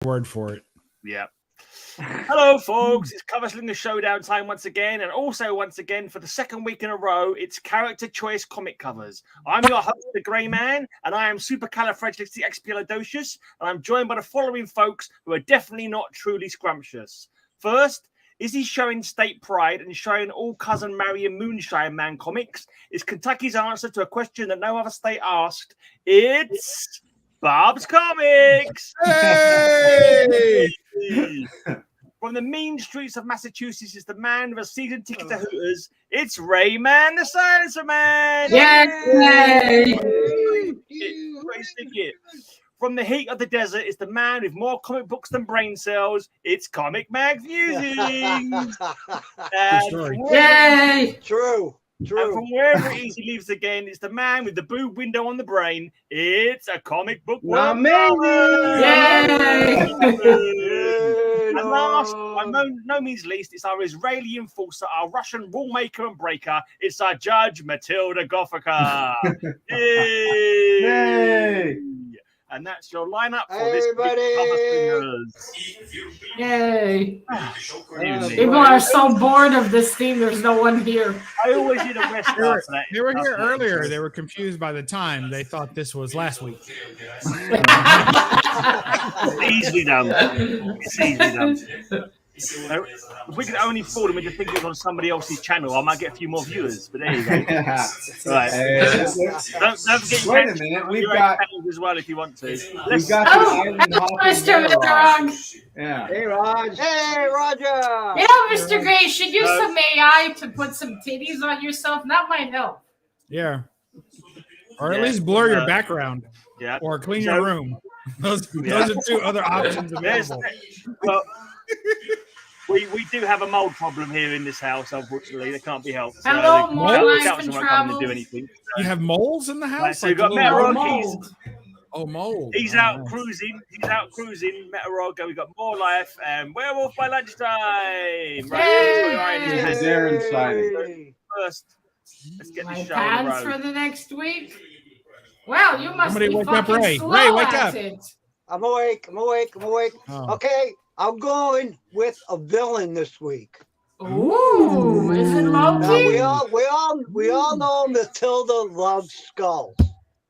word for it. Yeah. Hello, folks. It's Slingers Showdown time once again. And also, once again, for the second week in a row, it's character choice comic covers. I'm your host, the Grey Man, and I am supercallifragalisticexpialidocious. And I'm joined by the following folks who are definitely not truly scrumptious. First, is he showing state pride and showing all cousin Marion Moonshine Man comics? Is Kentucky's answer to a question that no other state asked? It's Bob's Comics. Hey! From the mean streets of Massachusetts is the man with a season ticket to Hooters. It's Rayman the Silencer Man. Yay! Great ticket. From the heat of the desert is the man with more comic books than brain cells. It's Comic Mag Musings. Yay! True. And from wherever it is he lives again, it's the man with the boob window on the brain. It's a Comic Bookworm. Yay! And last, by no means least, it's our Israeli enforcer, our Russian rule maker and breaker. It's our judge, Matilda Gothica. Yay! And that's your lineup for Hey, this everybody. Yay! Evening. People are so bored of this theme, there's no one here. I always need a rest after that. They were here earlier. They were confused by the time. They thought this was last week. Easily done. It's easily done. If we could only fool them into thinking it was on somebody else's channel, I might get a few more viewers. But there you go. Right. Don't forget Wait a minute. We've got channels as well if you want to. we've got the Island Mr. Hopping Rog. Yeah. Hey, Raj. Hey, Roger. You know, Mr. Gray, you should use some AI to put some titties on yourself. That might help. Yeah. Or at least blur your background. Yeah. Or clean your room. Those are two other options available. Well, we do have a mold problem here in this house, unfortunately. They can't be helped. So Hello, the mold council life won't and come in travel. and do anything. You have moles in the house? So you've got little Metarog. mold. He's out cruising. He's out cruising. Metarog. We've got more life and werewolf by lunchtime. Right. Darren sighting. First, let's get My this show on the plans road. for the next week? Well, you must Somebody be wake up fucking Ray. slow Ray, wake at up. it. I'm awake. Oh. Okay, I'm going with a villain this week. Ooh, is it Now, Loki? we all know Matilda loves skulls.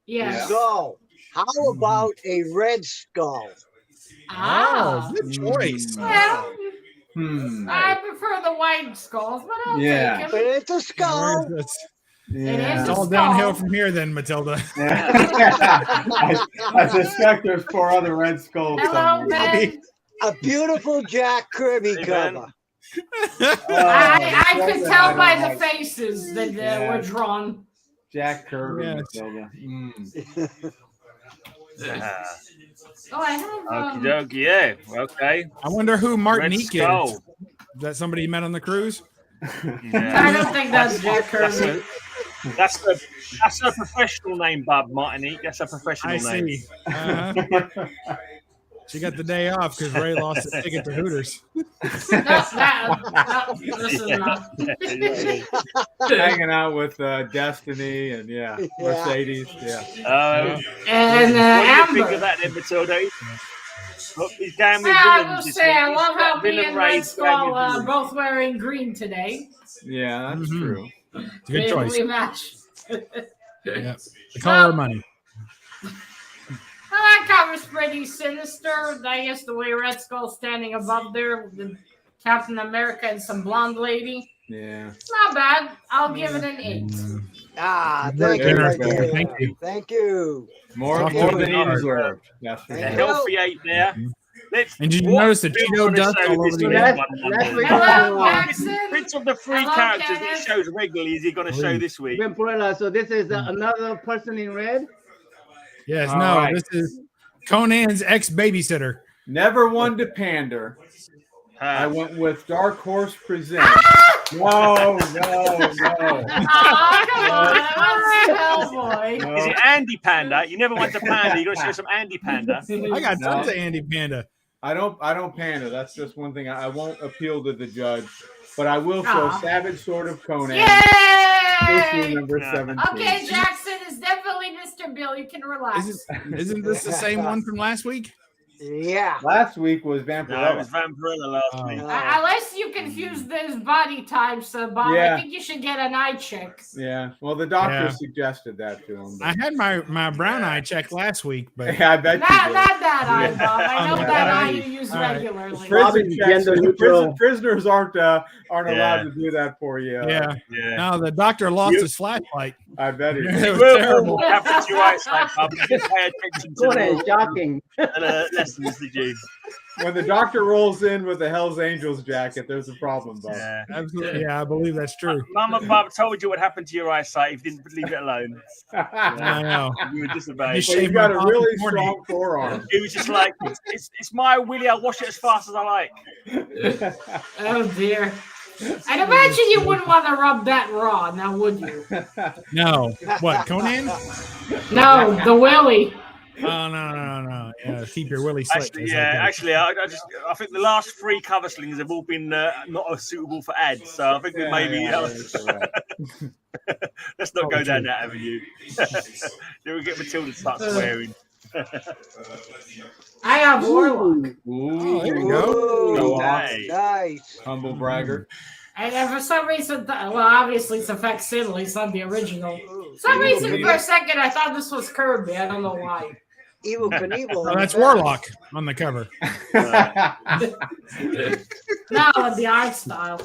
Yes. So, how about a red skull? Ah. Good choice. Well, I I prefer the white skulls, but I'll Yeah. take But him. it's a skull. It Yeah. is It's all downhill from here then, Matilda. I suspect there's 4 other red skulls. Hello, somewhere. Ben. A beautiful Jack Kirby Hey, cover. I could tell by the like faces that Yeah. were drawn. Jack Kirby. Yes. Matilda. Oh, I have. Okie dokie, yeah. Okay. I wonder who Red Martinique is. Skull. Is that somebody you met on the cruise? Yeah. I don't think that's Jack Kirby. That's a professional name, Bob Martinique. That's a professional I name. see. She got the day off because Ray lost a ticket to Hooters. No, this is not. Hanging out with Destiny and Mercedes. Yeah. And What do you think Amber. of that, then, Matilda? Look, he's down with Well, I will villains this say week. I love how Villain me and Red race, down Skull with are villains. both wearing green today. Yeah, that's Mhm. true. It's a good choice. We match. Yeah. The color of money. Well, that cover's pretty sinister. I guess the way Red Skull's standing above there with the Captain America and some blonde lady. Yeah. It's not bad. I'll give it an 8. Ah, Very thank you. good. Thank you. Thank you. Thank you. More Off to than the he start. deserved. That's for A Thank sure. healthy 8 there. Let's And did you walk notice the through Cheeto on the dust show all over this the week. air? Hello, Jackson. Which of the 3 Hello, characters that Kenneth. he shows regularly is he going to show this week? So this is another person in red. Yes, All no, right. this is Conan's ex-babysitter. Never one to pander. I went with Dark Horse Presents. No. Oh, come on. That's Hellboy. Is it Andy Panda? You never want to panda. You got to show some Andy Panda. I got No. tons of Andy Panda. I don't pander. That's just one thing. I won't appeal to the judge, but I will show Aw. Savage Sword of Conan. Issue Yay! number Yeah. 17. Okay, Jackson is definitely Mr. Bill. You can relax. Isn't this the same one from last week? Yeah. Last week was No, it Vampirella. was Vampirella last week. Unless you confuse his body types, Bob, Yeah. I think you should get an eye check. Yeah. Well, the doctor Yeah. suggested that to him. I had my brown eye checked last week, but Yeah, I bet Not you did. that eye, Yeah. Bob. I know Yeah. that eye Alright. you use Alright. regularly. Robin's gender neutral. Prisoners aren't allowed Yeah. to do that for you. yeah. Yeah. No, the doctor lost You- his flashlight. I bet he It did. was Well, terrible. what happened to your eyesight, Bob? You didn't pay attention to Conan, the shocking. lessons, did you? When the doctor rolls in with a Hell's Angels jacket, there's a problem, Bob. Yeah. Absolutely. Yeah, I believe that's true. Mama Bob told you what happened to your eyesight if you didn't leave it alone. I know. You were disobeyed. You Well, you've got a really strong forearm. It was just like, it's my willy, I'll wash it as fast as I like. Oh dear. I'd imagine you wouldn't want to rub that raw, now would you? No. What, Conan? No, the willy. Oh, no. Yeah, keep your willy slick. Actually, I think the last 3 cover slings have all been not suitable for ads, so I think we maybe let's not go down that avenue. Then we'll get Matilda to start swearing. I have warlock. Oh, there you go. Go on. Hey. Nice. Humble bragger. And for some reason, well, obviously it's a facsimile, it's not the original. For some reason, for a second, I thought this was Kirby. I don't know why. Evil Knievel. Oh, that's Warlock on the cover. No, the art style.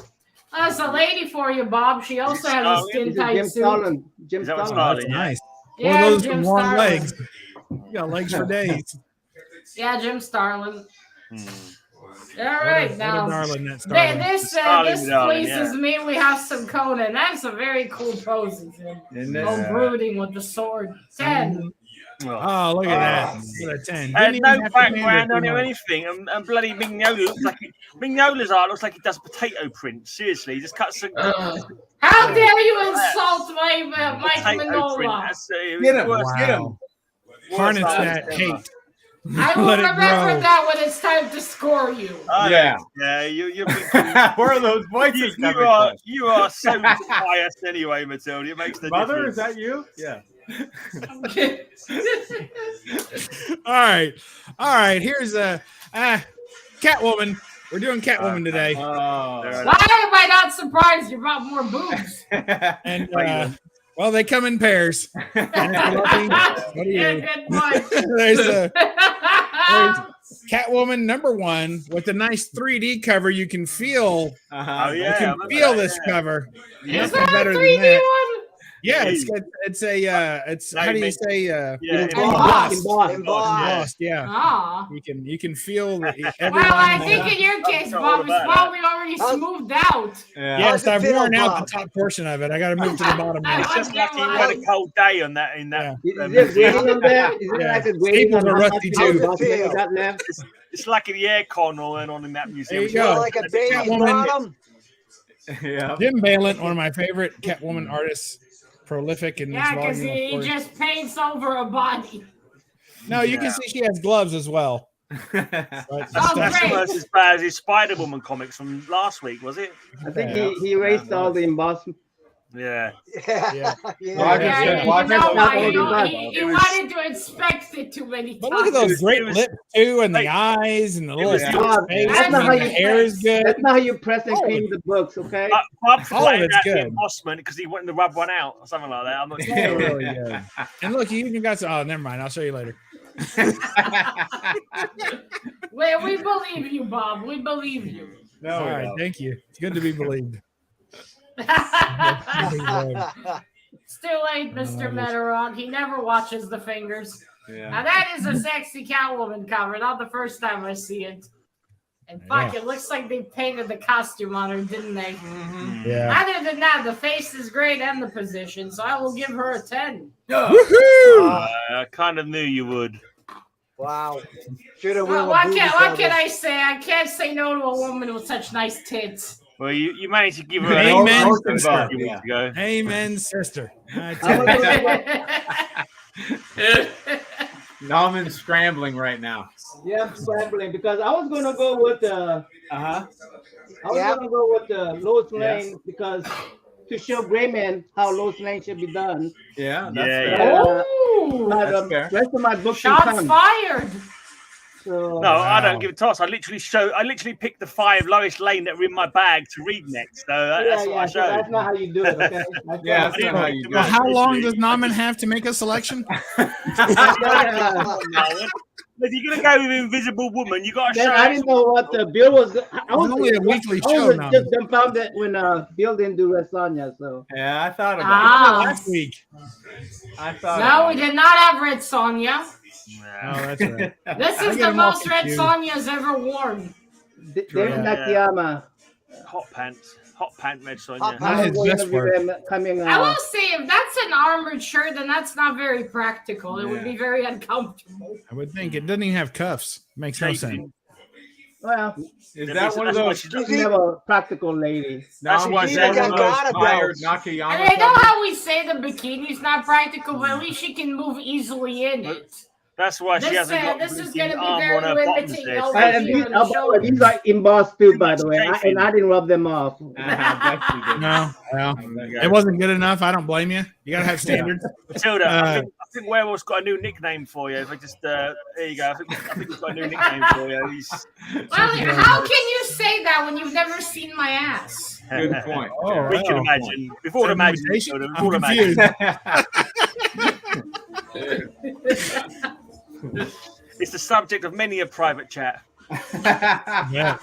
That's a lady for you, Bob. She also has a skin Is it tight Jim suit. Starlin? Jim Is that what Starlin. Starlin? Nice. Yeah, One of those Jim with long Starlin. legs. You got legs for days. Yeah, Jim Starlin. All What right, a now darling that Starlin. this Starlin, darling, pleases me. We have some Conan. That's a very cool poses. Isn't Go it? brooding with the sword. 10. Oh, look at that. Look at 10. Had Didn't no even have to pander background too on or much. anything, and bloody Mignola looks like Mignola's art looks like he does potato print. Seriously, he just cuts some How dare you insult my Mike potato print. Manola? That's Get him. worse. Get him. Wow. Harness Worse that art hate. I will Let it remember grow. that when it's time to score you. Oh, Yeah. yeah. You're Where are those voices coming from? you are so biased anyway, Matilda. It makes the Mother, is difference. that you? Yeah. All right. Here's a Catwoman. We're doing Catwoman today. Oh. There it Why am I not surprised you brought more boobs? And well, they come in pairs. And if you're lucky, what do Yeah, you? good point. There's Catwoman #1 with a nice 3D cover. You can feel. Uh-huh. Oh, You yeah. I can remember feel that, this yeah. cover. Is Nothing that a better than 3D that. one? Yeah, it's how do you say Yeah, Embossed. embossed? Yeah, Ah. you can feel that everyone. Well, I think in your case, I'm Bob, it's all about probably already smoothed out. Yeah. Yes, How's it I've feel, worn out Bob? the top portion of it. I got to move to the bottom. I now. It's just like you had a cold day on that. In that, Is it grading on there? Is it Yeah. like a grading Staples on are how rusty much too. document you got left? it's like the aircon going on in that museum. There you go. Like a baby Catwoman. bottom. Yeah. Jim Balint, one of my favorite Catwoman artists, prolific in this Yeah, because volume. he of course. just paints over a body. No, you can see she has gloves as well. But That's Oh, that's great. almost as bad as his Spider-Woman comics from last week, was it? I think he erased all the embossment. Yeah. Yeah. Yeah. Well, I Yeah, just- you well, I know just- why It was- he wanted to inspect it too many But times. look at those great it was- lips too, and the like, eyes, and the little was- face. Bob, and that's not how the you hair is good. That's not how you press and Oh. clean the books, okay? Bob Oh, complained it's about the good. embossment because he wanted to rub one out or something like that. I'm not It's sure. really good. And look, you even got some. Oh, never mind. I'll show you later. Well, we believe you, Bob. We believe you. No, All we right, don't. thank you. It's good to be believed. It's too late, Mr. Metarog. He never watches the fingers. Now Yeah. that is a sexy Catwoman cover. Not the first time I see it. And fuck, it looks like they painted the costume on her, didn't they? Yeah. Other than that, the face is great and the position, so I will give her a 10. Woohoo! I kind of knew you would. Wow. Should have Well, what can I say? I can't say no to a woman with such nice tits. Well, you managed to give her an Amen, Oscar sister. a few weeks ago. Amen, sister. I I'm tell you. gonna Nauman's scrambling right now. Yeah, I'm scrambling because I was gonna go with the Uh-huh. Lois Lane because to show Greyman how Lois Lane should be done. Yeah. That's Yeah, fair. yeah. But, Oh, but That's fair. rest of my books can shots come. fired. So, No, I don't give a toss. I literally picked the 5 lowest lane that were in my bag to read next. So that's what I so showed. that's not how you do it, okay? Yeah, that's not how you do Well, it. how long does Nauman have to make a selection? If you're gonna go with Invisible Woman, you got to show. I didn't know what the Bill was. I was only a weekly I show was now. just dumbfounded when Bill didn't do Red Sonja. So Yeah, I thought about Last week. it. I thought. No, about we it. did not have Red Sonja. Oh, that's right. This I is get the them all most Red confused. Sonja's ever worn. David Nakayama. Hot pant Red Sonja. Hot Not his best work. Coming. I will say, if that's an armored shirt, then that's not very practical. It would be very uncomfortable. I would think it doesn't even have cuffs. Makes no sense. Well, Is that one of those? she's never a practical lady. That's why She's Is that even one got of those Ghana tired belts. Nakayama? And I know covers? how we say the bikini's not practical, but at least she can move easily in it. That's why she hasn't got This is the going to be arm very on her bottoms limiting there. over And here these, on the shoulder. these are embossed too, by the way. chafing. I didn't rub them off. I bet you did. No, well, There you it go. wasn't good enough. I don't blame you. You gotta have standards. Matilda, I think Werewolf's got a new nickname for you. If I just there you go. I think he's got a new nickname for you. He's Well, how can you say that when you've never seen my ass? Good point. Oh, we can wow. imagine. We've all imagined. Matilda. We've I'm all imagined. confused. It's the subject of many a private chat. Yeah.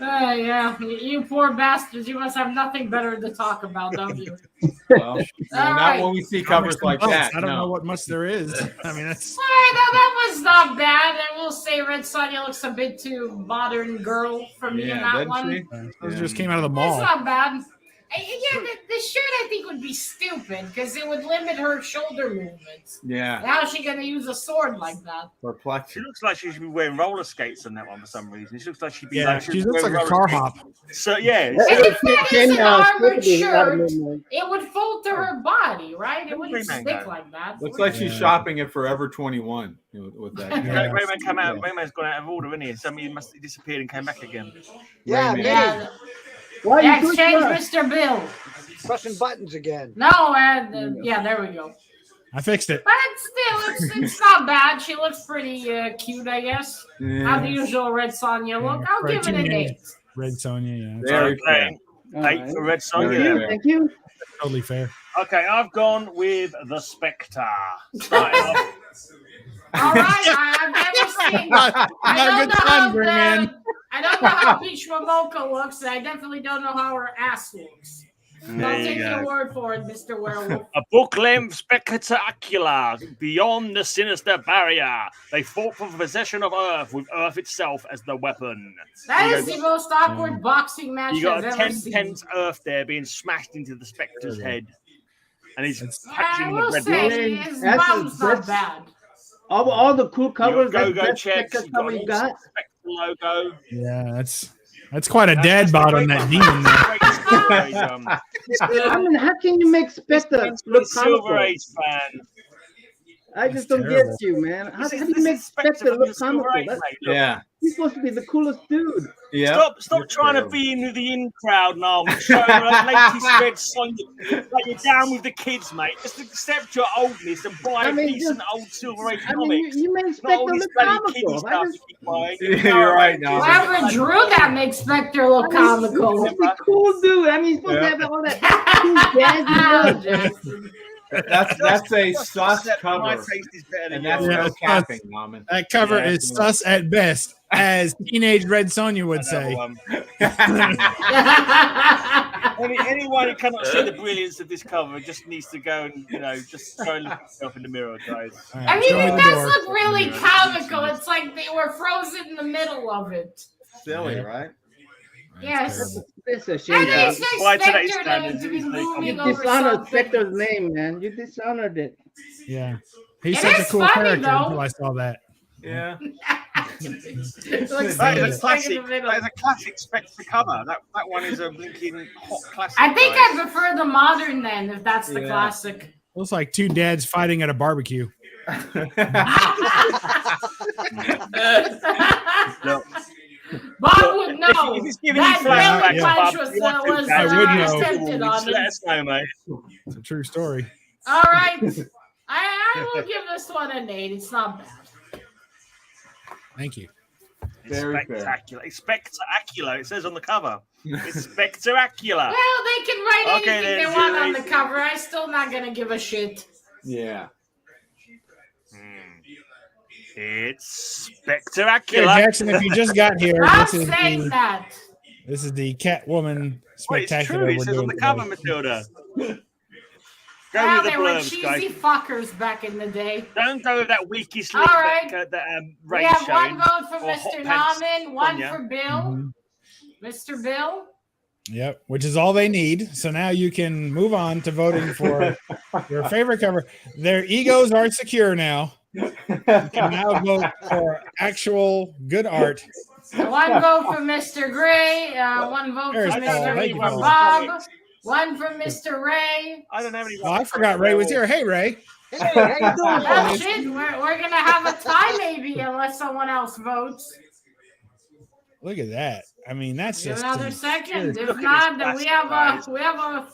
Yeah, you poor bastards. You must have nothing better to talk about, don't you? Well, not right. when we see covers like that. I don't know No. what much there is. I mean, that's All right, now that was not bad. I will say Red Sonja looks a bit too modern girl for me in Yeah, that doesn't one. she? those just came out of the It's mall. not bad. Yeah, the shirt I think would be stupid because it would limit her shoulder movements. Yeah, How is she going to use a sword like that? She perplexing. looks like she should be wearing roller skates on that one for some reason. She looks like she'd be Yeah, like she looks like wearing a car roller hop. skates. So yeah, And if that is an armored Stephanie, shirt, movement. it would fold to her body, right? It wouldn't Greyman stick guy. like that. Looks like she's Yeah. shopping at Forever 21 with that. Yeah. Rayman come out. Rayman's gone out of order, isn't he? Somebody must have disappeared and came back again. Yeah, Rayman. me. Yeah, Why yeah, you exchange push Mr. Bill. Pressing buttons again. No, yeah, there we go. I fixed it. But still, it's not bad. She looks pretty cute, I guess. Not the Yeah. usual Red Sonja look. I'll For a give it an teenage 8. Red Sonja, yeah. Very fair. Okay. 8 for Red Very Sonja. fair. Thank you. Totally fair. Okay, I've gone with the Spectre. Starting off. All right, I've never seen. Not a good time, Greyman. I don't know how Peach Momoko looks, and I definitely don't know how her ass looks. There Don't you take go. your word for it, Mr. Werewolf. A book-length spectacular beyond the sinister barrier. They fought for the possession of Earth, with Earth itself as the weapon. That You is go- the most awkward boxing match You got I've a ever 10 seen. pence Earth there being smashed into the Spectre's head. And he's I touching will the red say light. his That's- bum's not that's- bad. All the cool covers. Go that's best checks. Spectre You cover got you got. the Spectre logo. Yeah, that's quite a dad bod on that demon there. I mean, how can you make Spectre look Silver comical? Age fan. I just That's don't terrible. get you, man. How This do is- you this make is Spectre Spectre from look the Silver comical? Age, That's, mate. Look, Yeah. he's supposed to be the coolest dude. Yeah. Stop trying to be in with the in crowd now. Showing the latest Red Sonja. Like you're down with the kids, mate. Just accept your oldness and buy I a mean, decent just- old Silver Age I comic. mean, you make Not Spectre all this look bloody kiddie comical. stuff I you keep buying. You're right, no. Whoever drew that makes Spectre look He's comical. supposed to be cool dude. I mean, he's supposed to have all that cool jazzy look. That's a sus My cover. taste is better than And that's yours. Yeah, no it's capping, Norman. That cover Yeah, is yeah. sus at best, as teenage Red Sonja would Another say. one. Anyone who cannot see the brilliance of this cover just needs to go and just go and look at yourself in the mirror, guys. All right, I mean, show me it the does door. look really comical. It's like they were frozen in the middle of it. Silly, right? Yes. terrible. It's a I shame. didn't man. expect By today's Spectre standards, to it be is very You moving over dishonored something. Spectre's name, man. You dishonored it. Yeah, he's It such a is cool funny, character though. until I saw that. Yeah. It looks That like is it's a classic. in the middle. That is a classic Spectre cover. That one is a blinking hot classic. I think guys. I prefer the modern then, if that's the Yeah. classic. Looks like two dads fighting at a barbecue. Bob would know. If it's giving That you flashbacks, really Bob, punch was you want to was I would know. tempted on Just let him. us know, mate. It's a true story. All right. I will give this one an 8. It's not bad. Thank you. Very fair. Spectacular. Spectacular. It says on the cover. It's spectacular. Well, they can write Okay, anything they then, want on Julie. the cover. I'm still not gonna give a shit. Yeah. It's Here, spectacular. Jackson, if you just got here, Stop this is saying the that. Catwoman Wait, it's spectacular. true. It we're says on doing the today. cover, Matilda. Go Well, with the they were blurbs, cheesy guys. fuckers back in the day. Don't go with that weaky slip All right. that We Ray's have showing. one vote for or Mr. hot pants Nauman, one Sonia. for Bill. Mhm. Mr. Bill? Yep, which is all they need. So now you can move on to voting for your favorite cover. Their egos are secure now. You can now vote for actual good art. One vote for Mr. Gray, one vote There's for Paul. Mr. Thank you, Paul. Bob, one for Mr. Ray. I don't have any. Oh, I forgot Ray was here. Hey, Ray. Hey, how you doing? Well, shit, we're gonna have a tie maybe unless someone else votes. Look at that. I mean, that's Give just another second. Look If at not, this then we basket, have a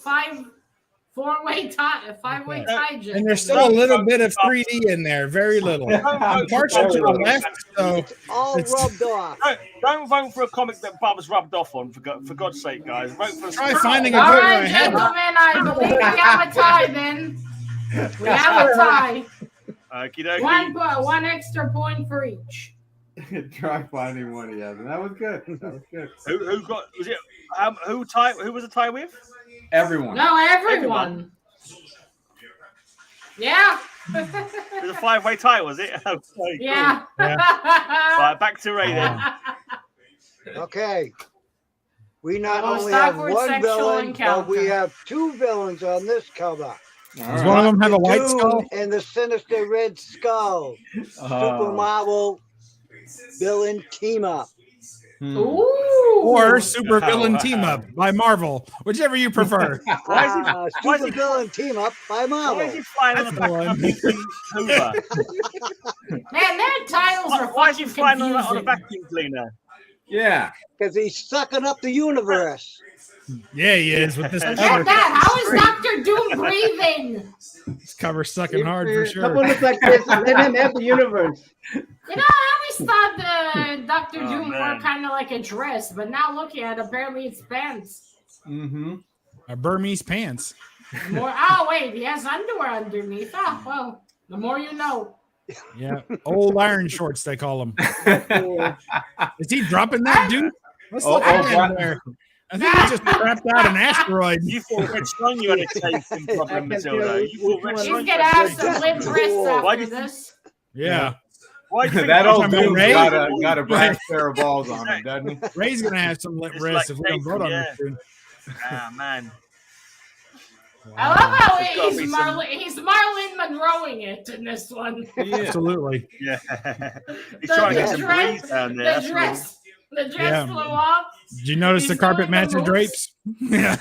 five-way tie. Just and there's still a little bit of 3D in there, very little. Partial to the left, so All It's- rubbed off. Don't vote for a comic that Bob's rubbed off on. For God's sake, guys, vote for. try finding a All good one. right, gentlemen, I believe we have a tie then. We have a tie. Okie dokie. One extra point for each. Try finding one he has. And that was good. That was good. Who got? Was it? Who was the tie with? Everyone. No, everyone. Yeah. It was a 5-way tie, was it? Okay, cool. Yeah. Right, back to Ray then. Okay. We not Most only have awkward one sexual villain, encounter. but we have two villains on this cover. All Does right. one of them have a white Dune skull? and the sinister red skull. Super Marvel villain team up. Ooh. Or Super Villain Team Up by Marvel, whichever you prefer. Why is he- why is Super he- villain team up by Why is he Marvel. flying on the That's back the of one. a vacuum Hoover? Man, their titles are Why is he fucking flying on a confusing. vacuum cleaner? Yeah. Because he's sucking up the universe. Yeah, he is with this Forget cover. that. How is Dr. Doom breathing? This cover sucking hard for Someone sure. looks like this. Let him have the universe. You know, I always thought Dr. Oh, Doom man. wore kind of like a dress, but now looking at it, apparently it's pants. Mm-hmm. Burmese pants. Oh, wait, he has underwear underneath. Oh, well, the more you know. Yeah, old iron shorts they call them. Yeah. Is he dropping that, dude? Let's Oh, look at wow. him there. I think he just crapped out an asteroid. You thought Red Strong you had a tasting problem, I can Matilda. tell You thought Red which He's Strong gonna have some lip wrists Why after do you- this. Yeah, Why do you think That old Talking about dude's Ray? got a brass pair of balls on him, doesn't he? Ray's gonna have some lip It's wrists like if we don't vote on Nathan, this soon. Ah, man. I love how There's gotta he's be some- he's Marilyn Monroeing it in this one. Absolutely. Yeah. He's trying to get some dress- breeze down there. The that's all. dress, the dress Yeah. flew off. Did you notice He's the carpet doing the matches moves. drapes? Yeah.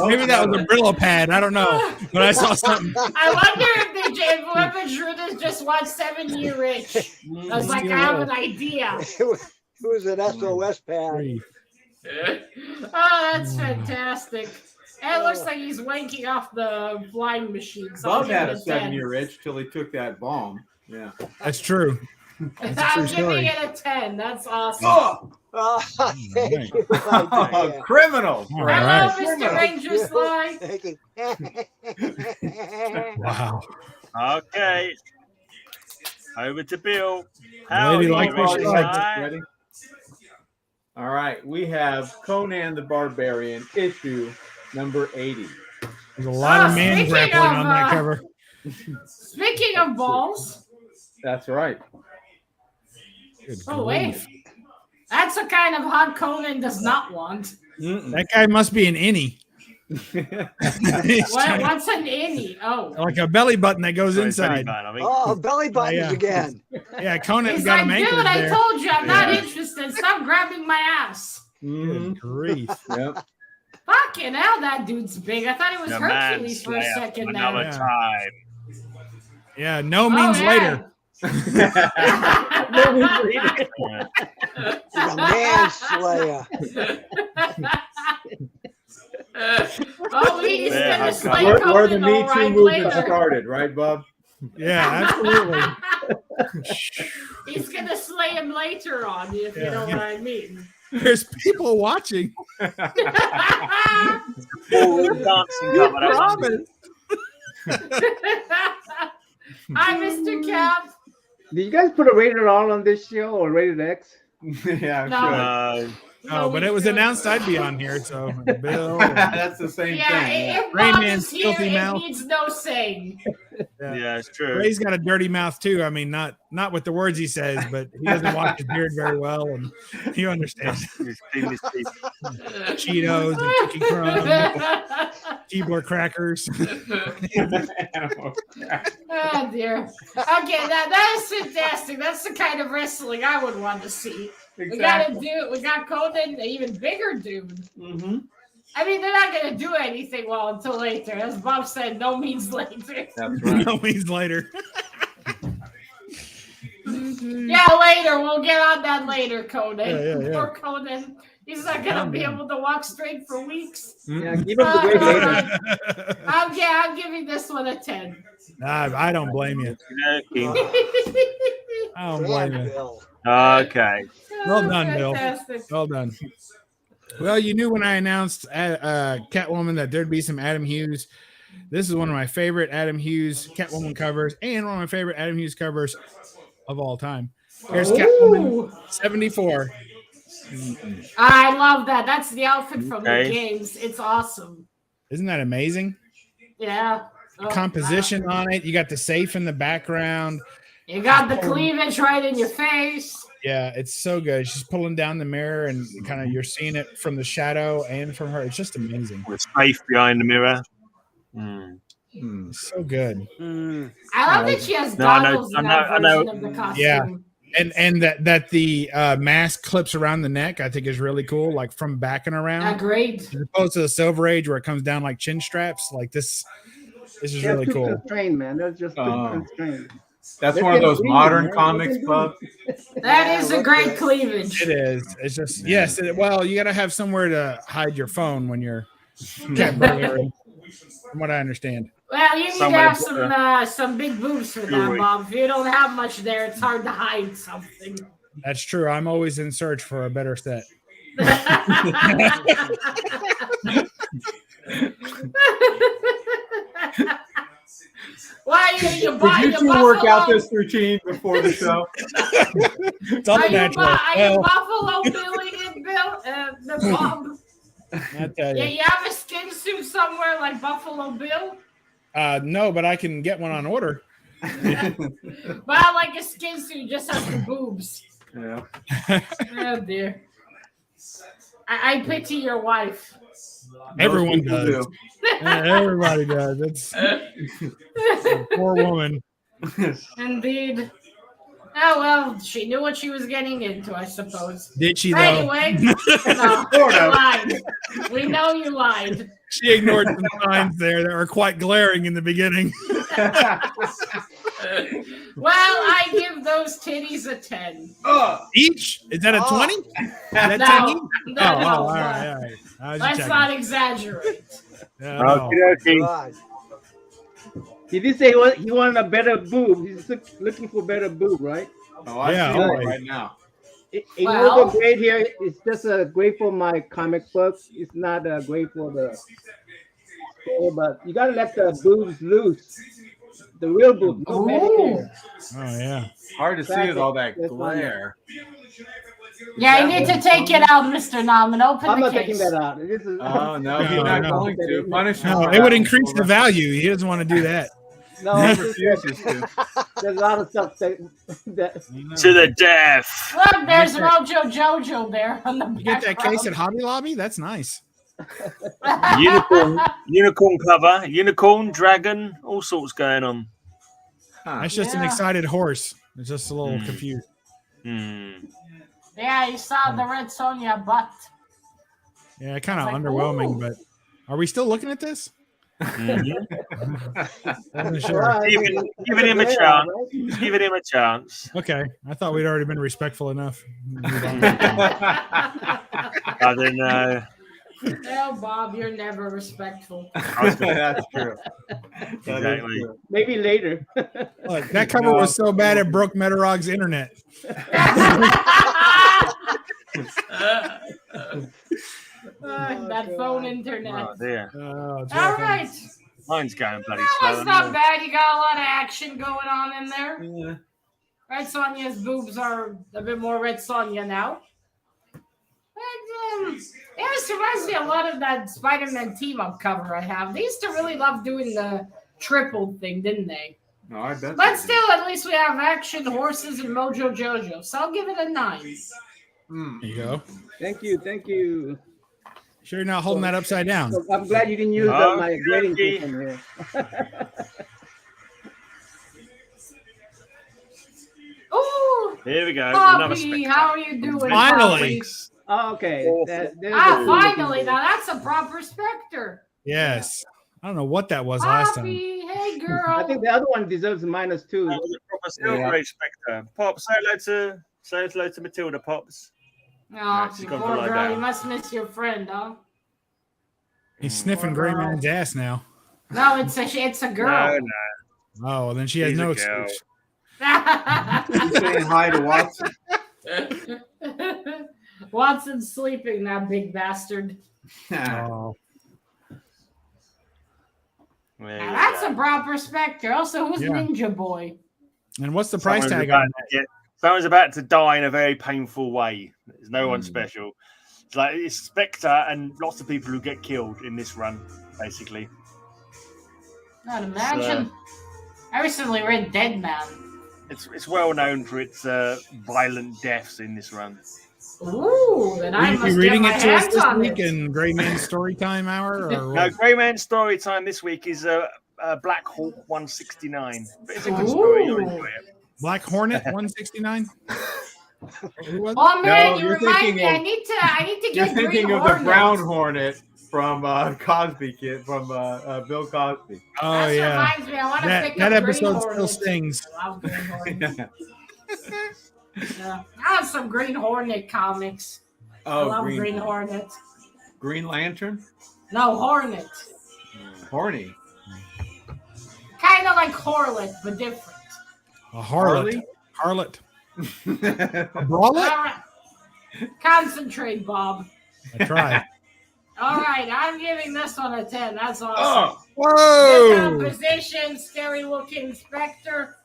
Maybe that was a Brillo pad. I don't know, but I saw something. I wonder if whoever drew this just watched 7 Year Itch. I was like, I have an idea. It was an SOS pad. Oh, that's fantastic. And it looks like he's wanking off the flying machine. So I'll Bob give had it a 10. 7-year itch till he took that bomb. Yeah. That's true. That's a true I'm story. giving it a 10. That's awesome. Oh, thank you. Oh, Yeah. criminal. All Hello, right. Mr. Ranger Sly. Thank you. Wow. Okay. Over to Bill. Lady Howdy, like Ranger what she likes. Sly. Ready? All right. We have Conan the Barbarian, issue number 80. There's a lot of man speaking grappling of, on that cover. Speaking of balls, That's right. Good oh grief. wait, that's the kind of hot Conan does not want. Mm-mm. That guy must be an innie. He's trying- What's an innie? Oh, like a belly button that goes Sorry, inside. Benny Man, I think. Oh, belly buttons Yeah. again. Yeah, Conan's he's got like, him dude, anchored I there. told you I'm not Yeah. interested. Stop grabbing my ass. Mhm. Good grief. Yep. Fucking hell, that dude's big. I thought he was The Hercules for a Manslayer, second another there. Yeah. time. Yeah, no means yeah. later. He's a manslayer. Oh, he's Yeah, gonna okay. slay Where the Conan Me all Too right movement later. started, right, Bob? Yeah, absolutely. He's gonna slay him later on, if you know what I mean. There's people watching. Dancing cover. That one. Promise. Hi, Mr. Cap. Did you guys put a rated R on this show or rated X? Yeah, I'm No. sure. Oh, but it was announced I'd be on here, so Bill. That's the same Yeah, thing. if Rain Bob Man's is here, filthy it mouth. needs no saying. Yeah, it's true. Ray's got a dirty mouth too. I mean, not with the words he says, but he doesn't wash his beard very well, and you understand. He's clean his teeth. Cheetos and cookie crumbs, Keebler crackers. Oh dear. Okay, that is fantastic. That's the kind of wrestling I would want to see. We got Conan, an even bigger dude. Mm-hmm. I mean, they're not gonna do anything until later. As Bob said, no means later. That's right. No means later. Yeah, later. We'll get on that later, Conan. Yeah. Poor Conan. He's not gonna be able to walk straight for weeks. Yeah, give him the grade later. I'm giving this one a 10. I don't blame you. I don't blame you. Bill. Okay. Well done, Bill. Fantastic. Well done. Well, you knew when I announced Catwoman that there'd be some Adam Hughes. This is one of my favorite Adam Hughes Catwoman covers and one of my favorite Adam Hughes covers of all time. Here's Catwoman 74. I love that. That's the outfit from Okay. the games. It's awesome. Isn't that amazing? Yeah. The composition on it. You got the safe in the background. You got the cleavage right in your face. Yeah, it's so good. She's pulling down the mirror and kind of you're seeing it from the shadow and from her. It's just amazing. With safe behind the mirror. It's so good. I love that she has No, I know- goggles in I that know- version of the costume. Yeah. And that the mask clips around the neck, I think is really cool, like from back and around. Agreed. As opposed to the Silver Age where it comes down like chin straps. Like this is They're really too cool. constrained, man. That's just too constrained. That's Let one of them those breathe, modern man. Let comics, them Bub. That is a great cleavage. It is. It's just yes. Well, you got to have somewhere to hide your phone when you're can't bring it in, from what I understand. Well, you need to Somewhere have to some big boobs for that, Jewelry. Bob. If you don't have much there, it's hard to hide something. That's true. I'm always in search for a better set. Why you Did you buffalo? two work out this routine before the show? It's all Are you, natural. are you Well, Buffalo Billing it, Bill? The Bob. I tell Yeah, you. you have a skin suit somewhere like Buffalo Bill? No, but I can get one on order. But I like a skin suit just has the boobs. Yeah. Oh dear. I pity your wife. Everyone people does. Everybody does. It's a poor woman. Indeed. Oh well, she knew what she was getting into, I suppose. Did she though? Anyway, no, you lied. We know you lied. She ignored some signs there that were quite glaring in the beginning. Well, I give those titties a 10. Each? Is that a 20? Is that 10 No, each? no, Oh, no, all right, all right. I was just let's checking. not exaggerate. Yeah, no. Okay. God. He did say he wanted a better boob. He's looking for better boob, right? Oh, I Yeah, see it always. right now. Ignore Well- the grade here. It's just a grade for my comic books. It's not a grade for the store, but you gotta let the boobs loose. The real boobs. No belly there. Oh, yeah. Hard to see with all that That's fine. glare. Yeah, you need to take it out, Mr. Nom, and open I'm the not taking case. that out. This is, Oh, no, he's No, not no. going to. Punish him. No, for it would that. increase the value. He doesn't want to do that. no, He it's just refuses to. that there's a lot of stuff that To the death. Look, there's Mojo Jojo there on the You get that background. case at Hobby Lobby? That's nice. Unicorn cover, unicorn, dragon, all sorts going on. Huh. That's just an Yeah. excited horse. It's just a little confused. Yeah, you saw the Red Sonja butt. Yeah, kind of It's like, underwhelming, ooh. but are we still looking at this? Wasn't sure. Right. Giving him a Yeah, chance. right? Giving him a chance. Okay, I thought we'd already been respectful enough. Move on. I don't know. Oh, Bob, you're never respectful. That's true. Exactly. Maybe later. Look, that cover was so bad it broke Metarog's internet. That phone internet. Oh dear. Oh, All right. Mine's going bloody That slow. was not bad. You got a lot of action going on in there. Yeah. Red Sonja's boobs are a bit more Red Sonja now. And, this reminds me a lot of that Spider-Man team-up cover I have. They used to really love doing the triple thing, didn't they? No, I bet. But still, at least we have action, horses, and Mojo Jojo. So I'll give it a 9. There you go. Thank you. Sure you're not holding that upside down. So I'm glad you didn't use my grading system here. Ooh, Here we go. Another Poppy, spectre. how are you doing? Finally. Poppy? Oh, okay. Finally. Now that's a proper Spectre. Yes. I don't know what that was last time. Poppy, hey girl. I think the other one deserves a -2. That was a proper silver age spectre. Pop, say hello to Matilda, Pops. Oh, she's you gone poor for lie girl. down. You must miss your friend, huh? He's sniffing Gray Man's ass now. No, it's a girl. No. Oh, well, then she has She's no a girl. excuse. He's saying hi to Watson. Watson's sleeping, that big bastard. Oh. There Now you that's go. a proper Spectre. Also, who's Yeah. Ninja Boy? And what's the price Someone's tag about on to get- Someone's about to die in a very painful way. There's no one special. It's like it's Spectre and lots of people who get killed in this run, basically. Not imagine. I recently read Dead Man. It's well known for its violent deaths in this run. Ooh, then I Will you must be get reading my it to us hands this on week it. in Gray Man's Story Time Hour? Or No, what? Grey Man's story time this week is Black Hawk 169. But it's a good story. You'll enjoy it. Black Hornet 169? Who was it? Oh man, No, you you're remind thinking me. I of- need to You're get thinking Green of the Hornet. Brown Hornet from Cosby Kid, from Bill Cosby. Oh, That yeah. reminds me. I want to pick That up episode Green still Hornet. stings. I love Green Hornet. Yeah. I have some Green Hornet comics. I Oh, love Green Hornet. Hornet. Green Lantern? No, Hornet. Horny. Kind of like Horlet, but different. A harlot. Harlot. A brawlet? All right. Concentrate, Bob. I tried. All right, I'm giving this one a 10. That's awesome. Oh, Whoa! Good composition, scary looking Spectre.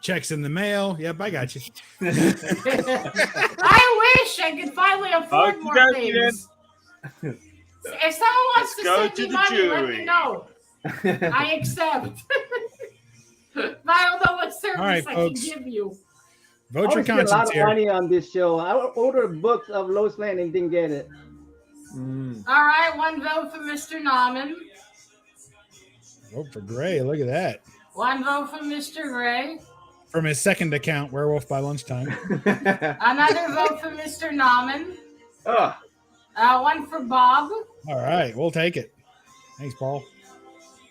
Checks in the mail. Yep, I got you. I wish I could finally afford more Okey-dokey, things. If someone wants to Let's go send to me the money, let jury. me know. I accept. But I don't know what service All right, I folks. can give you. Vote I your spent a lot conscience of here. money on this show. I ordered books of Lois Lane and didn't get it. All right, one vote for Mr. Nauman. Vote for Gray. Look at that. One vote for Mr. Gray. From his second account, Werewolf by Lunchtime. Another vote for Mr. Nauman. oh. One for Bob. All right, we'll take it. Thanks, Paul.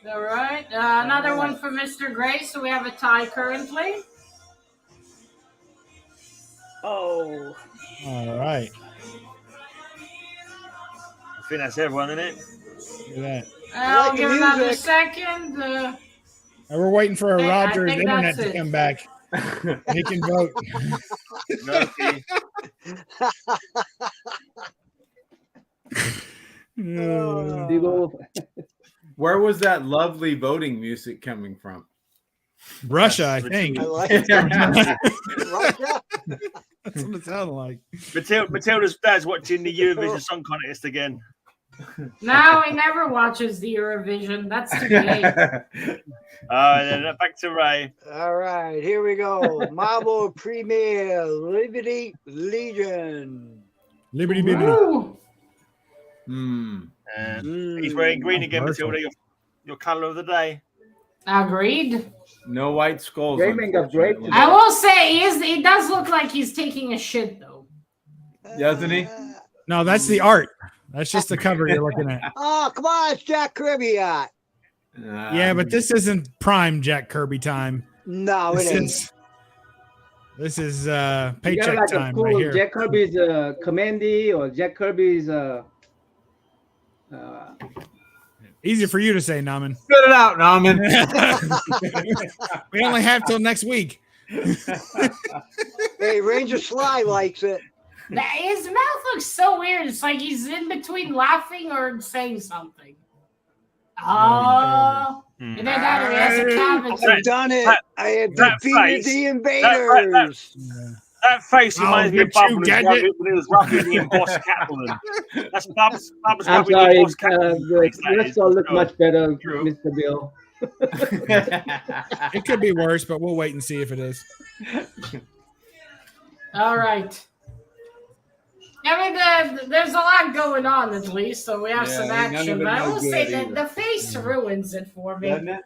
All right. Another one for Mr. Gray. So we have a tie currently. Oh, All right. I think that's everyone, isn't it? Look at that. I'll like the give another music. second. And we're waiting for I Roger's think internet that's to it. come back. He can vote. Murphy. Big old- Where was that lovely voting music coming from? Russia, I think. I like it. Russia? That's what it sounded like. Matilda's dad's watching the Eurovision Song Contest again. No, he never watches the Eurovision. That's too gay. Then back to Ray. All right, here we go. Marvel Premier Liberty Legion. Liberty Baby. Ooh. He's wearing green again, Commercial. Matilda. Your colour of the day. Agreed. No white skulls. Gray Man got great unfortunately. I will say he does look like he's taking a shit though. Doesn't he? No, that's the art. That's just the cover you're looking at. Oh, come on, it's Jack Kirby. Yeah, but this isn't prime Jack Kirby time. No, it This ain't. is You got paycheck like a time cool right here. Jack Kirby's Commandy or Jack Kirby's Easy for you to say, Naman. Spit it out, Naman. We only have till next week. Hey, Ranger Sly likes it. His mouth looks so weird. It's like he's in between laughing or saying something. Oh, and then that he has a cabbage. I've done it. I have that defeated face, the invaders. That face reminds me of get Bob you, when gadget. he was roughing the embossed Catalan. That's Bob's I'm roughing the sorry. embossed Catalan. Let's all look much better, True. Mr. Bill. It could be worse, but we'll wait and see if it is. All right. I mean, there's a lot going on at least, so we have some none of action. it But I no will good say that either. the face ruins it for me. Doesn't it?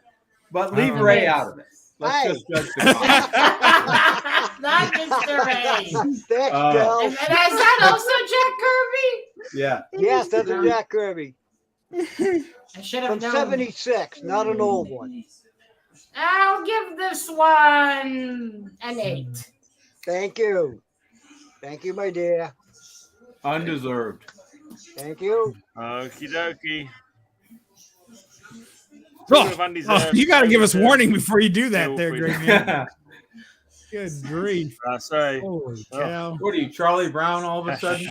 But leave Oh. Ray out of it. Let's Hey. just judge the comic. Not Mr. Ray. Thanks, Oh. Bill. And is that also Jack Kirby? Yeah. Yes, that's a Jack Kirby. I should have From known. 76, not an old one. I'll give this one an 8. Thank you. Thank you, my dear. Undeserved. Thank you. Okie dokie. Oh, you got to give us warning before you do that, there, great man. What Good grief! Sorry. Holy cow! are you, Charlie Brown, all of a sudden?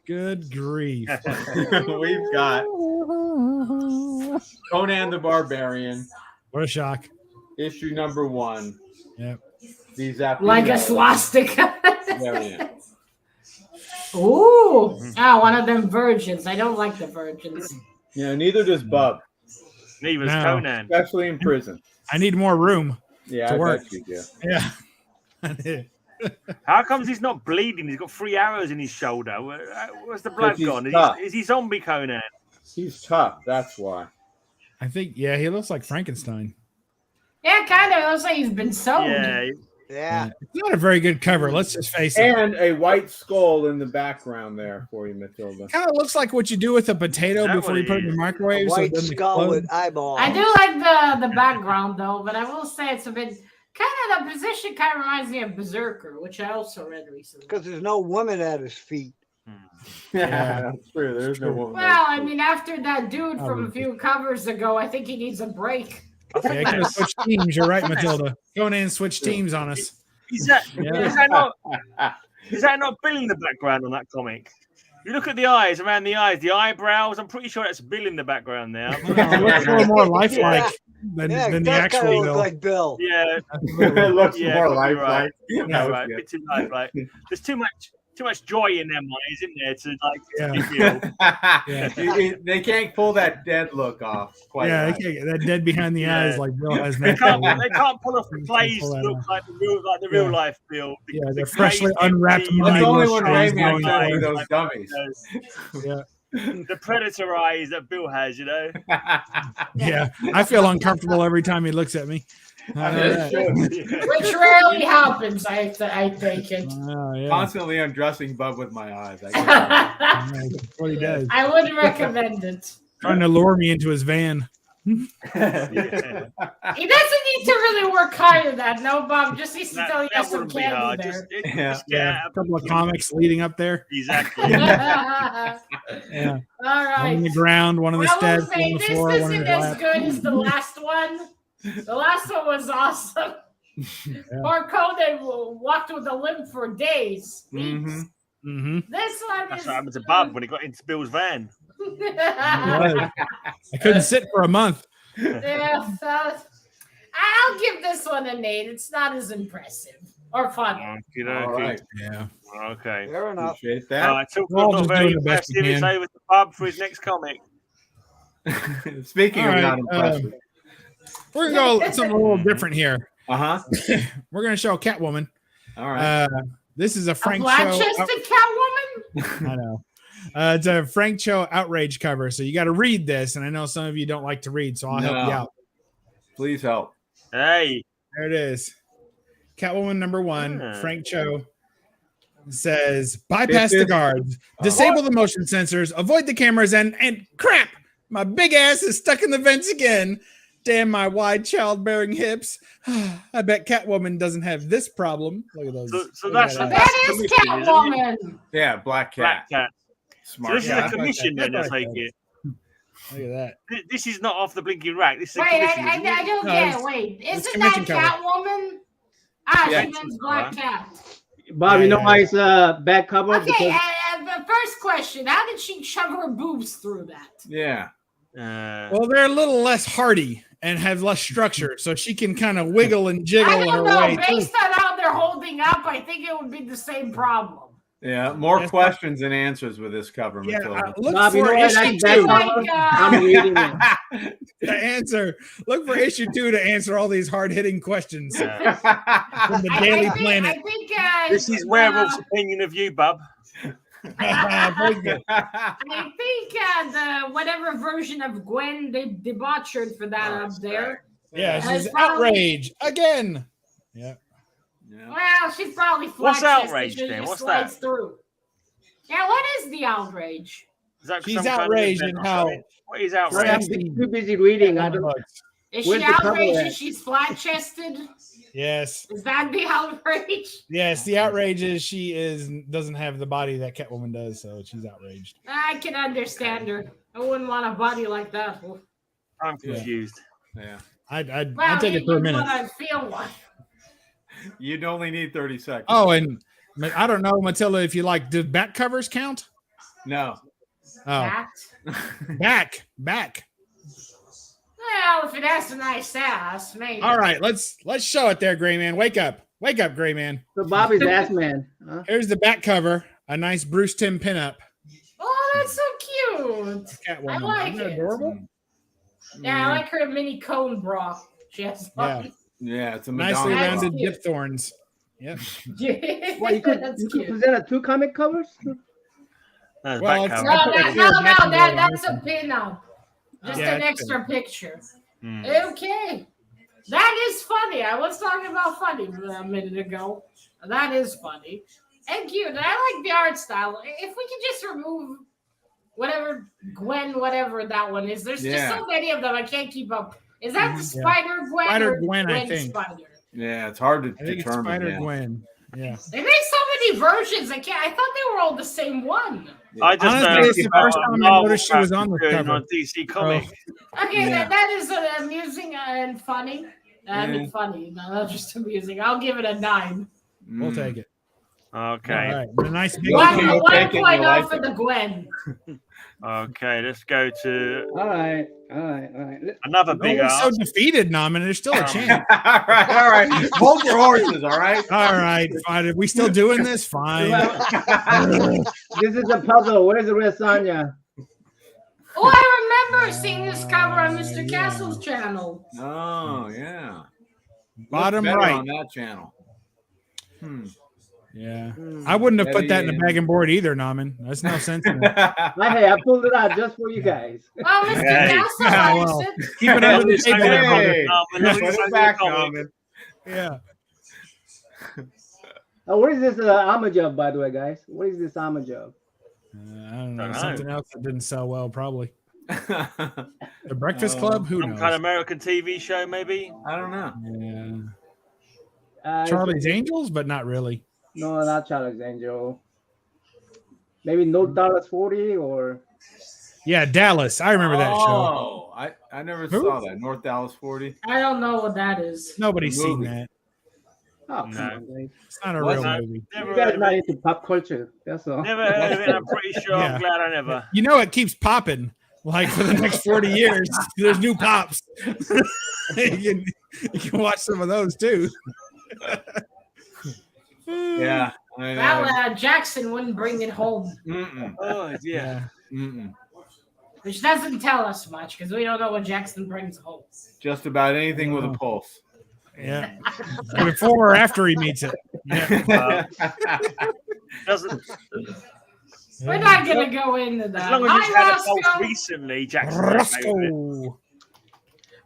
Good grief! We've got Conan the Barbarian, What a shock! issue number 1. Yep. These after Like a swastika. variant. Ooh. One of them virgins. I don't like the virgins. Yeah, neither does Bub, Neither's No. Conan. especially in prison. I need more room. Yeah, To I work. bet you do. Yeah. How comes he's not bleeding? He's got 3 arrows in his shoulder. Where's the blood he's gone? tough. Is he zombie Conan? He's tough, that's why. I think. Yeah, he looks like Frankenstein. Yeah, kind of. It looks like he's been sold. Yeah. Yeah. It's not a very good cover. Let's just face it. And a white skull in the background there for you, Matilda. Kind of looks like what you do with a potato Is that before what you it put it in the is? microwave. So it White doesn't skull explode. with eyeballs. I do like the background though, but I will say it's a bit kind of the position kind of reminds me of Berserker, which I also read recently. Because there's no woman at his feet. Yeah, that's true. There's no woman. Well, I mean, after that dude from a few covers ago, I think he needs a break. Yeah, he could have switched teams. You're right, Matilda. Conan switched teams on us. Is that, Yeah. is that not Bill in the background on that comic? You look at the eyes, around the eyes, the eyebrows. I'm pretty sure that's Bill in the background now. It looks a little more lifelike than Yeah, the that actual kind of looks Bill. like Bill. Yeah, It looks yeah, more probably lifelike. right. Yeah, That's it's right. A good. bit too lifelike. There's too much joy in them eyes, isn't there? To like, Yeah. to feel. Yeah. They can't pull that dead look off quite Yeah, right. they can't get that dead behind the Yeah. eyes like Bill has They naturally. can't pull off the glazed pull that look off. like the real Yeah. life Bill. The- Yeah, the they're freshly glazed unwrapped empty, That's mind only mush when eyes Rayman going showed on. me those dummies. Yeah. The predator eyes that Bill has, you know. Yeah, I feel uncomfortable every time he looks at me. I know It that. should. Which rarely happens, I take it. Oh, yeah. Constantly undressing Bub with my eyes. I guess. I That's what he does. wouldn't recommend it. Trying to lure me into his van. Yeah. He doesn't need to really work hard at that. No, Bob. Just needs to tell you That some wouldn't be candy hard. there. Just Yeah, get a couple of comics leading up there. exactly. All Yeah, right. one on the ground, one on the I will steps, one say on the this floor, one in isn't his as lap. good as the last one. The last one was awesome. Poor Conan walked with a limp for days. Mm-hmm. Mm-hmm. This one That's is. what happened to Bob when he got into Bill's van. I couldn't sit for a month. Yeah, I'll give this one an 8. It's not as impressive or fun. Okay, All right. Yeah. Okay. Fair enough. Appreciate that. Talk We're all not just very doing the best we impressive. It's can. over to Bob for his next comic. Speaking All of right, not impressive. We're going to go something a little different here. Uh-huh. We're going to show Catwoman. All right. This is a A Frank flat-chested Cho. Catwoman? I know. It's a Frank Cho outrage cover. So you got to read this. And I know some of you don't like to read, so I'll help you out. Please help. Hey. There it is. Catwoman number 1, Ah. Frank Cho says, bypass the guards, disable the motion sensors, avoid the cameras, and crap, my big ass is stuck in the vents again. Damn my wide childbearing hips. I bet Catwoman doesn't have this problem. Look at those. So Look that's at That is commission, isn't it? Catwoman. Yeah, Black Cat. Black Cat. So Smart this is cat. a commission then, I That's take right. it. Look at that. This is not off the blinking rack. This is Wait, a commission, isn't I it? don't No, get it's- it. Wait, it's isn't that commission cover. Catwoman? Ah, Yeah. she means Black Cat. Bob, you know why it's a back cover? Okay, Because the first question: how did she shove her boobs through that? Yeah. Well, they're a little less hardy and have less structure, so she can kind of wiggle and I jiggle her don't know. way through. Based on how they're holding up, I think it would be the same problem. Yeah. More That's questions than answers with this cover, Yeah, Matilda. look Bob, you know for why issue that's back 2 Like, cover? I'm reading it. to answer. Look for issue 2 to answer all these hard-hitting questions from the I Daily think, Planet. I think This is Werewolf's opinion of you, bub. Very good. I think the whatever version of Gwen they debauched for that up there. Yeah, That's she's probably- outrage again. Yeah. Yeah. Well, she's probably What's flat-chested, outrage she then? just What's slides that? through. Yeah, what is the outrage? Is that She's some kind of outraged event in or how- something? What is Well, I'm outrage? too busy reading. I don't. Is Where's she the cover outraged at? that she's flat-chested? Yes. Is that the outrage? Yes. The outrage is she doesn't have the body that Catwoman does, so she's outraged. I can understand her. I wouldn't want a body like that. Well, I'm confused. Yeah. I'd well, take it for a minute. I feel one. You'd only need 30 seconds. Oh, and I don't know, Matilda, if you like, do back covers count? No. Oh, That. back. Well, if it has a nice ass, maybe. All right, let's show it there, Gray Man. Wake up, Gray Man. So Bobby's ass man. Huh? Here's the back cover, a nice Bruce Timm pinup. Oh, that's so cute. Catwoman. I like Isn't that it. adorable? Yeah, I like her mini cone bra. She has Yeah. on. Yeah, it's a Nicely Madonna. That's rounded cute. dip thorns. Yep. Well, you could That's you could cute. present a 2 comic covers. That's Well, back it's cover. No, I put a no, clear no, backing board on that's this a one. pin-up. Just Yeah, an it's extra picture. Hmm. Okay. That is funny. I was talking about funny a minute ago. That is funny. And cute. And I like the art style. If we could just remove whatever Gwen, whatever that one is. There's just so many of them. I can't keep up. Is that the Spider Gwen? Spider or Gwen, I Gwen think. Spider? Yeah, it's hard to I think it's determine. Spider now. Gwen. Yeah. They made so many versions. I thought they were all the same one. I just Honestly, it's the first time I noticed she was on the cover. on DC Comics. Okay, Yeah. that is amusing and funny. I mean, funny, not just amusing. I'll give it a 9. We'll take it. Okay. All right. The nice big One- One you'll take it, 1.0 you'll like for it. the Gwen. Okay, let's go to All right. another No big one's so ass. defeated, Naman. There's still a chance. all right. Hold your horses, all right? All right, fine. Are we still doing this? Fine. This is a puzzle. Where's the red Sonya? Oh, I remember seeing this cover on Mr. yeah. Castle's channel. Oh, yeah. Bottom Looks better right. on that channel. Yeah. I wouldn't have put that in the Betty bag and board either, Naman. That's no sense in it. Hey, I pulled it out just for you guys. Well, Mr. Hey. Castle Yeah, likes well. it. Keep it under the table. there, brother. Hey, put it back on it. Yeah. What is this armor job, by the way, guys? What is this armor job? I don't know. Dunno. Something else that didn't sell well, probably. The Breakfast Club? Who Some knows? kind of American TV show, maybe. I don't know. Yeah. Charlie's Angels, but not really. No, not Charlie's Angel. Maybe No Dallas 40 or Yeah, Dallas. I remember that show. Oh, I never Who? saw that. North Dallas 40. I don't know what that is. Nobody's seen Movie. that. oh, come No. on, guys. It's not a What's real that? movie. Never You heard guys of not it. into pop culture. That's all. Never heard of it. I'm pretty sure. Yeah. I'm glad I never. You know it keeps popping. Like for the next 40 years, there's new pops. you can watch some of those too. Yeah. Well, Jackson wouldn't bring it home, Mm-mm. Oh yeah. Yeah. Mm-mm. which doesn't tell us much because we don't know what Jackson brings home. Just about anything with a pulse. Yeah. Before or after he meets it. Yeah. Doesn't We're not gonna go into as that. long as you had a Hi, pulse Roscoe. recently, Jackson. okay with it. Roscoe.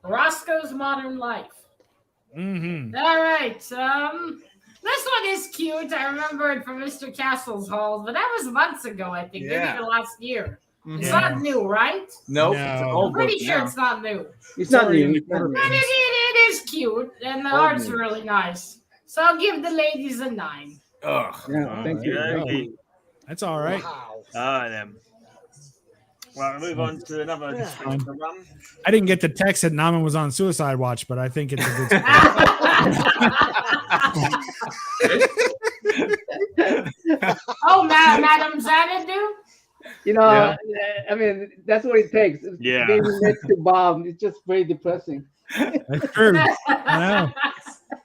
Roscoe's Modern Life. Mm-hmm. All right. This one is cute. I remember it from Mr. Castle's Hall, but that was months ago, I think. Yeah. Maybe the last year. It's Yeah. not new, right? Nope. No. It's an I'm old pretty book sure now. it's not new. It's not Sorry, new. in the It's not new. But it is cute, and the Old art's news. really nice. So I'll give the ladies a 9. Ugh. Yeah, thank you. Okay. That's all right. Wow. Ah, them. Well, we'll move on to another run. I didn't get the text that Naman was on suicide watch, but I think it's a good Oh, Madam Xanadu? You know, I mean, that's what it takes. Yeah. Being next to Bob, it's just very depressing. That's true. I know.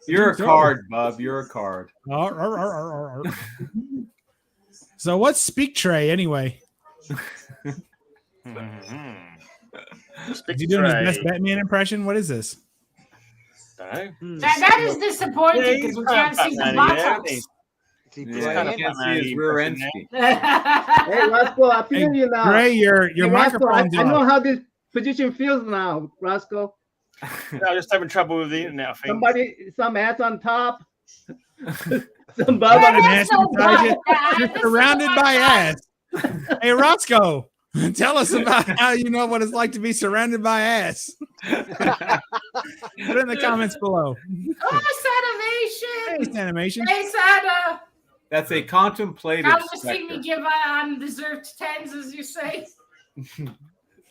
You're a card, Bub. You're a card. So what's Speak Tray anyway? Is he doing his best Batman impression? What is this? That is disappointing because we can't see the buttocks. I can't see his rear end. Hey, Roscoe, I feel you now. Ray, your Hey, Roscoe, microphone's I know on. how this position feels now, Roscoe. I'm just having trouble with the internet, I think. Some ass on top. Some bub on the Ass beside you. You're surrounded by ass. Hey, Roscoe, tell us about how you know what it's like to be surrounded by ass. Put it in the comments below. Oh, Thanks, animation. Hey, Santa. That's a contemplative Come to see specter. me give undeserved tens, as you say.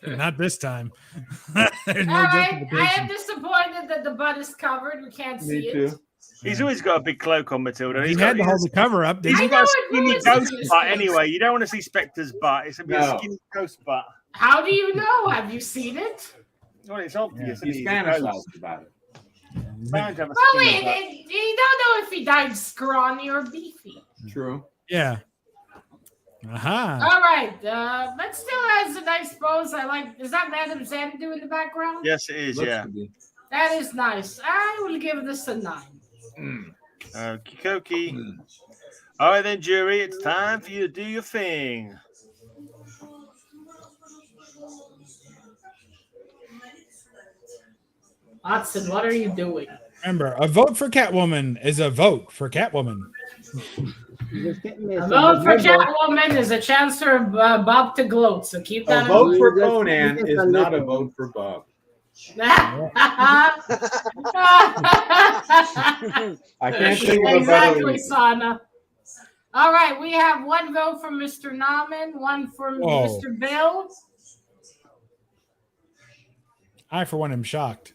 Not this time. There's no All right, I justification. am disappointed that the butt is covered. We can't see Me it. too. He's always got a big cloak on, Matilda. He had to hold the cover up. He's I got a know skinny it ghost was- butt anyway. You don't want to see Spectre's butt. It's a No. skinny ghost butt. How do you know? Have you seen it? Well, it's obvious. He's He's fantasized about it. bound to have a Well, skinny butt. you don't know if he died scrawny or beefy. True. Yeah. Aha. All right, but still has a nice pose. I like. Is that Madam Xanadu in the background? Yes, it is. Looks Yeah. to be. That is nice. I will give this a 9. Okie dokie. All right, then, jury. It's time for you to do your thing. Watson, what are you doing? Remember, a vote for Catwoman is a vote for Catwoman. Just hit me A some vote for limbo. Catwoman is a chance for Bob to gloat, so keep A that in vote mind. for Just- Conan just is a not a little. vote for Bob. I can't think of a better Exactly, reason. Sana. All right, we have one vote from Mr. Nauman, one from Whoa. Mr. Bill. I, for one, am shocked.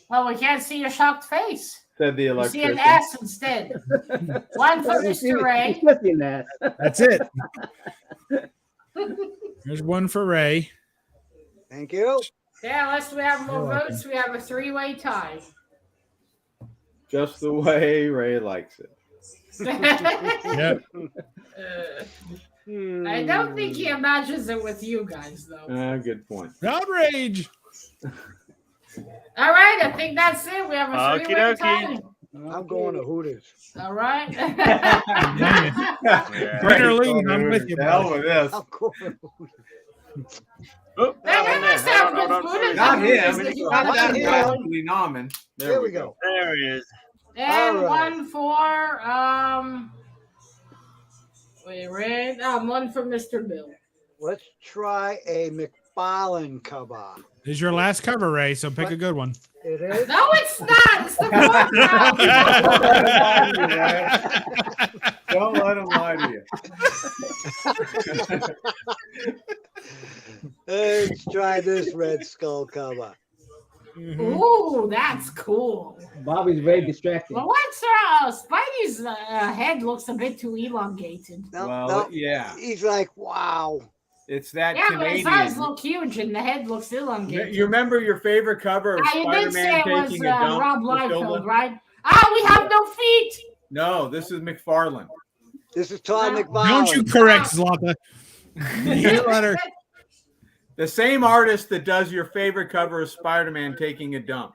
Well, we can't see your shocked face. Said the We see electrician. an ass instead. One for Mr. Ray. It's just that. That's it. There's one for Ray. Thank you. Yeah, unless we have more You're welcome. votes, we have a 3-way tie. Just the way Ray likes it. Yep. I don't think he imagines it with you guys, though. Good point. Outrage. All right, I think that's it. We have a Okie 3-way dokie. tie. I'm going to Hooters. All right. Win or lose, I'm with you, The hell buddy. with this. I'm going to Hooters. Oh, They must have good food in Not Hooters him. that you Not got Not to him. do. Actually, Nauman. There we go. There he is. And All right. one for wait, Ray. One for Mr. Bill. Let's try a McFarlane cover. This is your last cover, Ray, so pick a good one. It is. No, it's not. It's the fourth round. Don't let him lie to you. Let's try this Red Skull cover. Ooh, that's cool. Bob is very distracting. Well, what's Spidey's head looks a bit too elongated. No, Well, no. yeah. He's like, wow. It's that Yeah, but his eyes Canadian. look huge and the head looks elongated. You remember your favorite cover of You did say Spider-Man it was taking a dump? Rob Matilda? Liefeld, right? We have no feet. No, this is McFarlane. This is Todd No. McFarlane. Don't you correct Zlata. You let her. The same artist that does your favorite cover of Spider-Man taking a dump.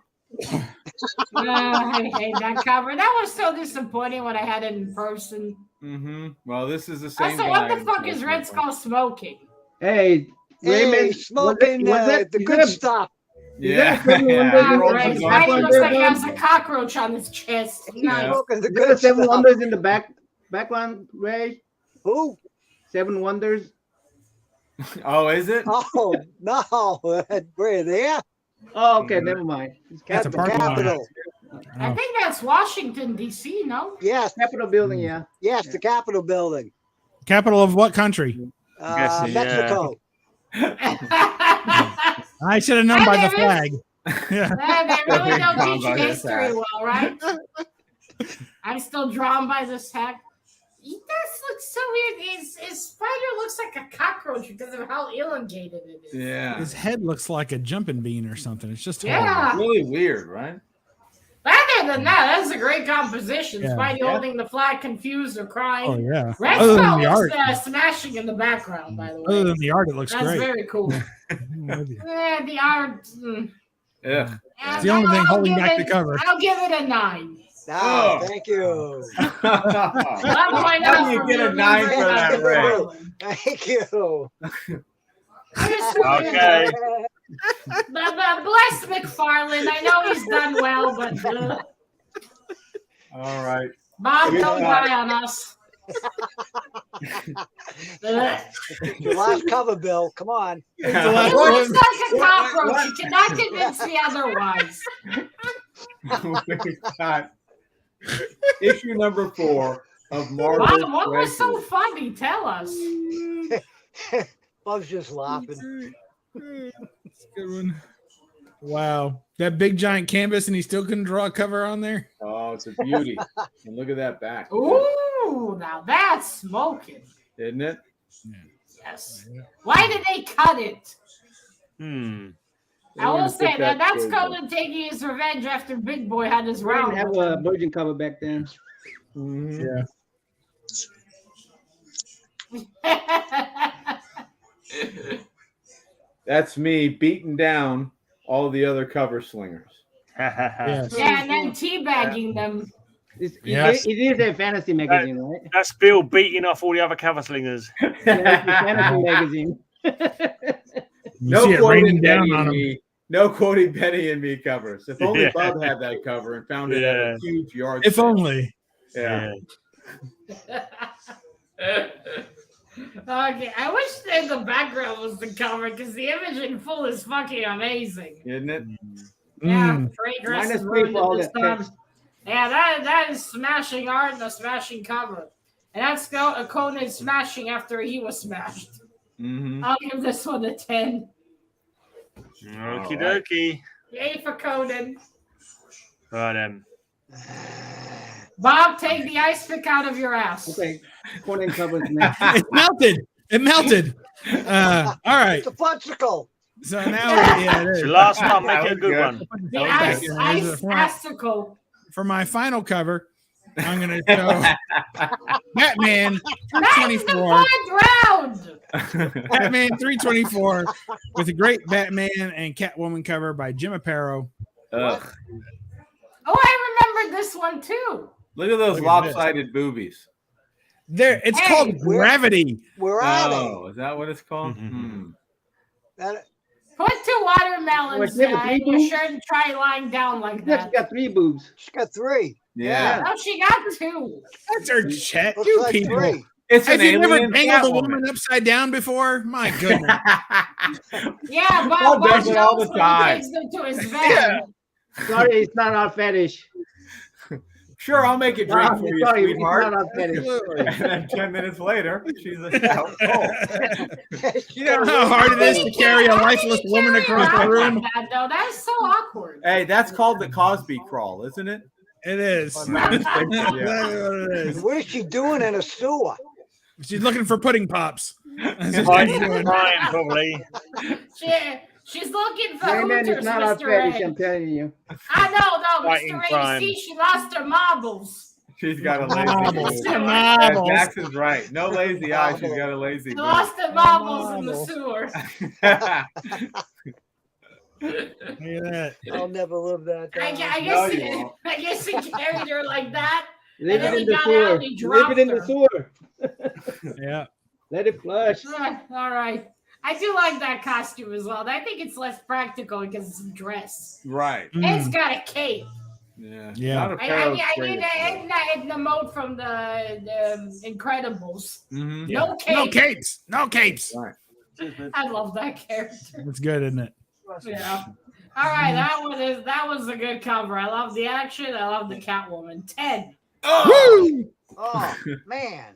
I hate that cover. That was so disappointing when I had it in person. Mm-hmm. Well, this is the same. Also, what the fuck is Red Skull smoking? Hey, Hey, Raymond, smoking was that- the is good that a- stuff. Yeah. Is that a 7 Wonders? He rolls Right, his Spidey arms looks up. like he has a cockroach on his chest. Nice. Smoking the Is there good 7 stuff. Wonders in the background, Ray? Who? 7 Wonders? Oh, is it? Oh, no. We're there. Oh, okay, never mind. It's That's a The parking lot. Capitol. I think that's Washington, D.C., no? Yes, Capitol building, yeah. yes, the Capitol building. Capital of what country? guessing, yeah. Mexico. I should have known by the flag. Yeah. They really don't Drawn teach by this history hat. well, right? I'm still drawn by this hat. He does look so weird. His spider looks like a cockroach because of how elongated it is. Yeah. His head looks like a jumping bean or something. It's just Yeah. Really weird, right? Other than that, that's a great composition. Yeah. Spidey Yeah. holding the flag, confused or crying. Oh yeah. Red Other than Skull the looks art, smashing in the background, by the way. other than the art, it looks That's great. very cool. I'm with you. The art. Yeah. It's the only thing holding back the cover. I'll give it a 9. Ah, Oh. thank you. How do you get a 9 for that, Ray? Thank you. Okay. Bless McFarlane. I know he's done well, but All right. Bob, don't die on us. Your last cover, Bill. Come on. It looks like a cockroach. You cannot convince me otherwise. We've got issue number 4 of Marvel. Bob, what was so Treasures. funny? Tell us. Bob's just laughing. That's a good one. Wow. That big giant canvas and he still couldn't draw a cover on there. Oh, it's a beauty. And look at that back. Ooh, now that's smoking. Isn't it? Yes. Why did they cut it? They I will wanna say put that that's big Conan taking his revenge after Big Boy had his We didn't round. have a virgin cover back then. Mhm. Yeah. That's me beating down all the other cover slingers. Yes. Yeah, and then teabagging them. Yes. It is a fantasy magazine, right? That's Bill beating off all the other cover slingers. Yeah, it's a fantasy magazine. You see it raining down on him. No quoting Benny and me covers. If only Yeah. Bob had that cover and found it at a huge yard. If sale. only. Yeah. Okay, I wish that the background was the cover because the image in full is fucking amazing. Isn't it? Yeah, Mm. great dress is -3 ruined for all at this that time. text. Yeah, that is smashing art and a smashing cover. And that's Conan smashing after he was smashed. Mm-hmm. I'll give this one a 10. Okie dokie. Yay for Conan. Right then. Bob, take the ice pick out of your ass. Okay, Conan covers next. It melted. It melted. All right. It's a popsicle. So now, yeah, it It's is. your last one. Make That it a was good good. one. The Okay. ice asticle. For my final cover, I'm going to show Batman That's the 324. 4th round. Batman 324 with a great Batman and Catwoman cover by Jim Aparo. Ugh. Oh, I remember this one too. Look at those Look at this. lopsided boobies. There, it's Hey, called where- Gravity. Where are Oh, is that what it's called? Mhm. they? That, Put 2 watermelons What's it, a in your boob? shirt and try lying down like She's that. got 3 boobs. she's got 3. Yeah. Oh, she got 2. That's her chat. Looks You like people. 3. It's Have an you never alien dangled a Catwoman. woman upside down before? My goodness. Yeah, Bob Bob does it all the knows when he time. takes them to his van. Sorry, it's not our fetish. Sure, I'll make a drink Sorry, for you, it's not sweetheart. our fetish. Absolutely. And then 10 minutes later, she's out cold. You know how hard it is to carry a lifeless woman across the room? That, though. That is so awkward. Hey, that's called the Cosby crawl, isn't it? It is. Yeah. Exactly what it is. What is she doing in a sewer? She's looking for pudding pops. That's what Fine, she's doing. probably. She's looking for Gray man Hooters, is not our Mr. fetish, A. I'm telling you. I know, Fighting Mr. A. crime. You see, she lost her marbles. She's got a lazy Marbles. mood. Marbles. Max is right. No lazy eye. She's got a lazy She mood. lost her marbles in the Marbles. sewer. Look at that. I'll never live that I, down. I No, guess you he, won't. I guess he carried her like that. Leave then it he in the got out sewer. and he Leave dropped it in the her. sewer. Yeah. Let it flush. All right. I do like that costume as well. I think it's less practical because it's a dress. Right. And it's Mm. got a cape. Yeah. Yeah. Not a pair of I straight need in the mode from the Incredibles. Mhm. No cape. No capes. No capes. Right. I love that character. That's good, isn't it? Yeah. All right, that was a good cover. I love the action. I love the Catwoman. 10. Woo! Oh, man.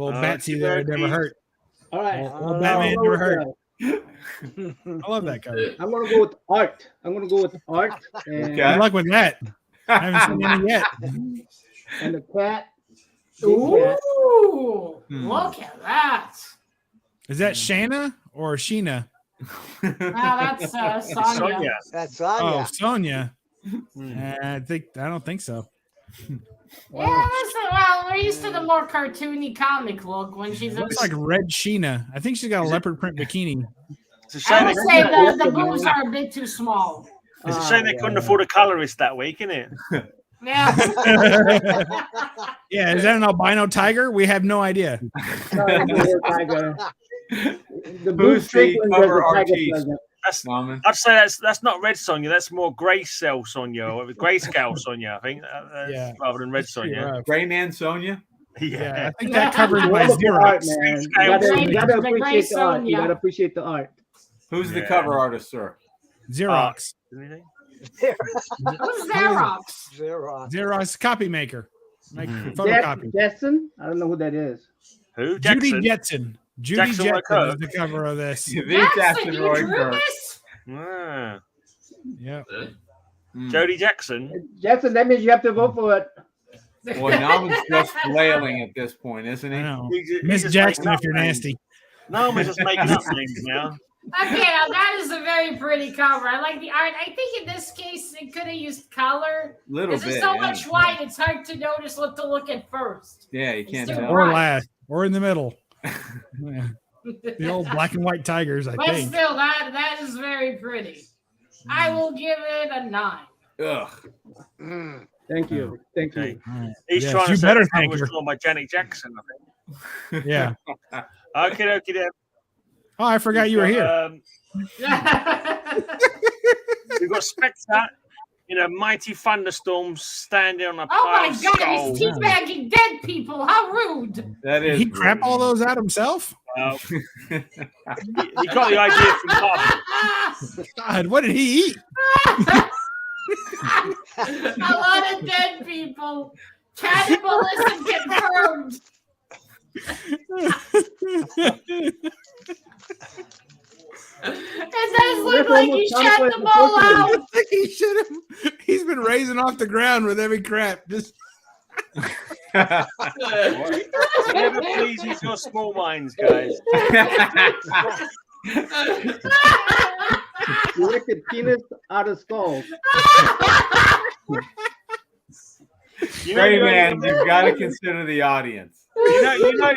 Little Betsy there never hurt. All right. Little Batman never hurt. I love that cover. I'm gonna go with art. And Okay. Good luck with that. I haven't seen any yet. and the cat. Big cat. Ooh, look at that. Is that Shanna or Sheena? That's Sonya. That's Oh, Sonya. Sonya. I don't think so. Yeah, well, we're used to the more cartoony comic look when she's Looks like red Sheena. I think she's got a leopard print bikini. It's a shame I would say the boobs are a bit too small. It's a shame they couldn't afford a colorist that week, isn't it? Yeah. Yeah, is that an albino tiger? We have no idea. The Who's the cover artist? I'd say that's not red Sonya. That's more grayscale Sonya, or grayscale Sonya, I think, Yeah. rather than red Sonya. Gray Man Sonya? Yeah, I think that covered by Xerox. Art, man. You gotta appreciate the art. You gotta appreciate the art. Who's the cover artist, sir? Xerox. Who's Xerox? Xerox copy maker. Make photocopy. Jetson? I don't know who that is. Who? Judy Jackson? Jetson. Judy Jackson Jetson is the cover of this. Jackson you Roy drew Kirk. this? Ah. Yeah. Jody Jackson. Jackson, that means you have to vote for it. Well, Norman's just flailing at this point, isn't I he? know. He's Miss just Jackson, making if you're up names. nasty. No, we're just making up names now. Okay, now that is a very pretty cover. I like the art. I think in this case it could have used color. Little There's bit. so yeah. much white, it's hard to notice what to look at first. Yeah, you can't It's too tell. Or bright. last. Or in the middle. Yeah. The old black and white tigers, I But think. still, that is very pretty. I will give it a 9. Ugh. Thank you. Thank you. He's Yes, trying you to say better that thank was her. drawn by Janet Jackson, I think. Yeah. Okay, then. Oh, I forgot you were here. We've got Spectre in a mighty thunderstorm standing on a Oh pile my of god, skulls. he's teabagging dead people. How rude. That Did is. he crap all those out himself? He got the idea from Bob. God, what did he eat? A lot of dead people. Cannibalism confirmed. It does look like he shut them all out. I think he should have. He's been raising off the ground with every crap. Just Never pleases your small minds, guys. You like the penis out of skull. Gray Man, you've got to consider the audience. You're really going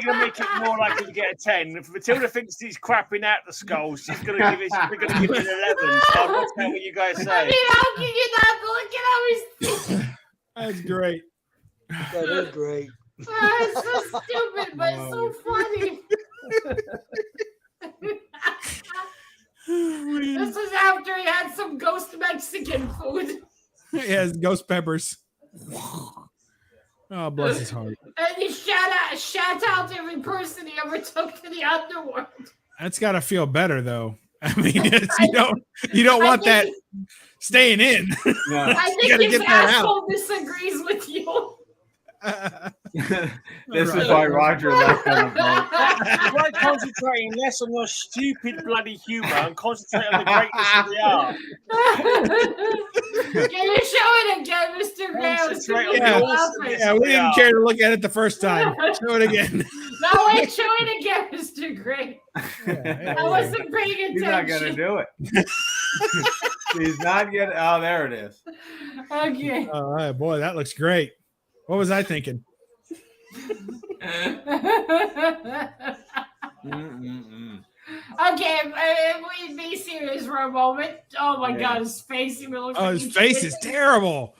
to make it more likely to get a 10. If Matilda thinks he's crapping out the skulls, she's going to give it an 11. So I'm not telling what you guys I say. mean, how can you not look at how he's that's great. That is great. it's so stupid, but it's so funny. This is after he had some ghost Mexican food. He has ghost peppers. Oh, bless his heart. And he shout out every person he ever took to the underworld. That's got to feel better, though. I mean, you don't want that staying in. No. I You gotta think his get that asshole disagrees with you. This is why Roger left on the boat. Try concentrating less on your stupid bloody humour and concentrate on the greatness of the art. Can you show it again, Mr. Graham? Concentrate on Yeah. the awesomeness Yeah, we of the didn't art. care to look at it the first time. Show it again. No, wait, show it again, Mr. Gray. I wasn't paying attention. He's not going to do it. He's not going to. Oh, there it is. Okay. All right, boy, that looks great. What was I thinking? Okay, we be serious for a moment. Oh my God, his face even looks. Oh, like his he's face shaking. is terrible.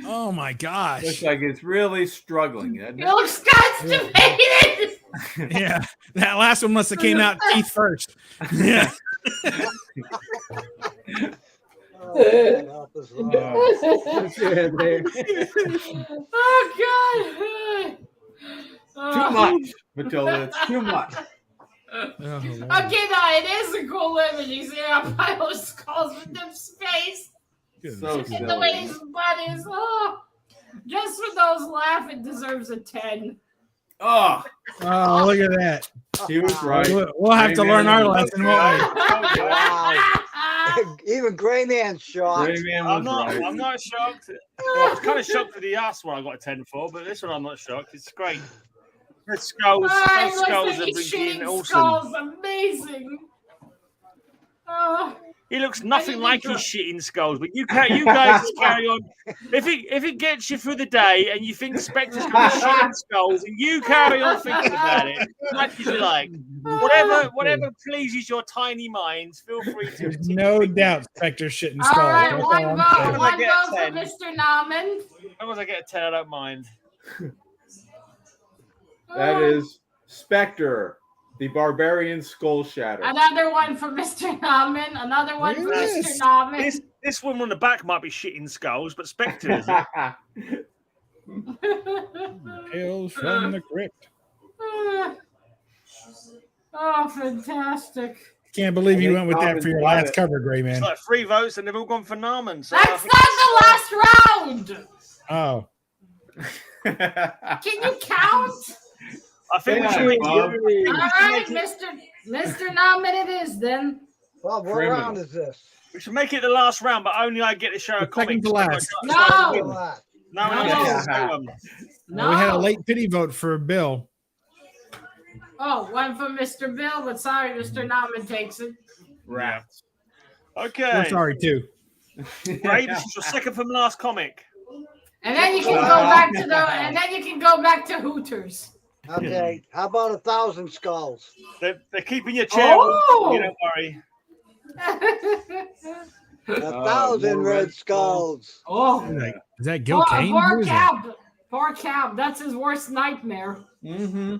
Oh my gosh. Looks like it's really struggling, doesn't He it? looks constipated. Yeah, that last one must have came out teeth first. Yeah. Oh, help us, Lord. Oh God. Too much, Matilda. It's too much. Oh, Lord. Okay, no, it is a cool image. You see a pile of skulls with them space Goodness. So and the way silly. his butt is. Oh, just for those laugh, it deserves a 10. Oh, Oh, look at that. he was right. We'll have to learn our lesson, won't we? Wow. Even Gray Man's shocked. Rayman I'm was right. not shocked. Well, I was kind of shocked for the last one I got a 10 for, but this one I'm not shocked. It's great. The skulls, I those skulls listen, are he's shooting freaking awesome. skulls, amazing. He looks nothing like he's shitting skulls, but you guys just carry on. If it gets you through the day and you think Spectre's going to be shitting skulls, and you carry on thinking about it, like you like, whatever pleases your tiny minds, feel free to. There's no doubt Spectre shitting All skulls. right, That's one all I'm vote, saying. one get vote for 10. Mr. Nauman. As long as I get a 10, I don't mind. That is Spectre, the Barbarian Skull Shatter. Another one for Mr. Nauman. Another one for Yes. Mr. Nauman. This one on the back might be shitting skulls, but Spectre is. Tales from the crypt. Oh, fantastic. Can't believe you I went with think that for your Robin's got last it. cover, Gray Man. It's like 3 votes, and they've all gone for Narman. So That's not the last round. Oh, Can you count? I think we Yeah, should make Bob. it. All right, Mr. Nauman it is then. Bob, what Criminal. round is this? We should make it the last round, but only I get to show a Second comic. to last. No. No, one No. else gets to show them. No. we had a late pity vote for Bill. Oh, one for Mr. Bill, but sorry, Mr. Nauman takes it. Rats. Okay. We're sorry too. Ray, this is your second from last comic. And then you can go back to Hooters. Okay, how about 1,000 skulls? They're keeping your chair. Oh! You don't worry. 1,000 more red red skulls. Oh, Is that Gil Kane? poor Who is that? Cab. Poor Cab. That's his worst nightmare. Mm-hmm.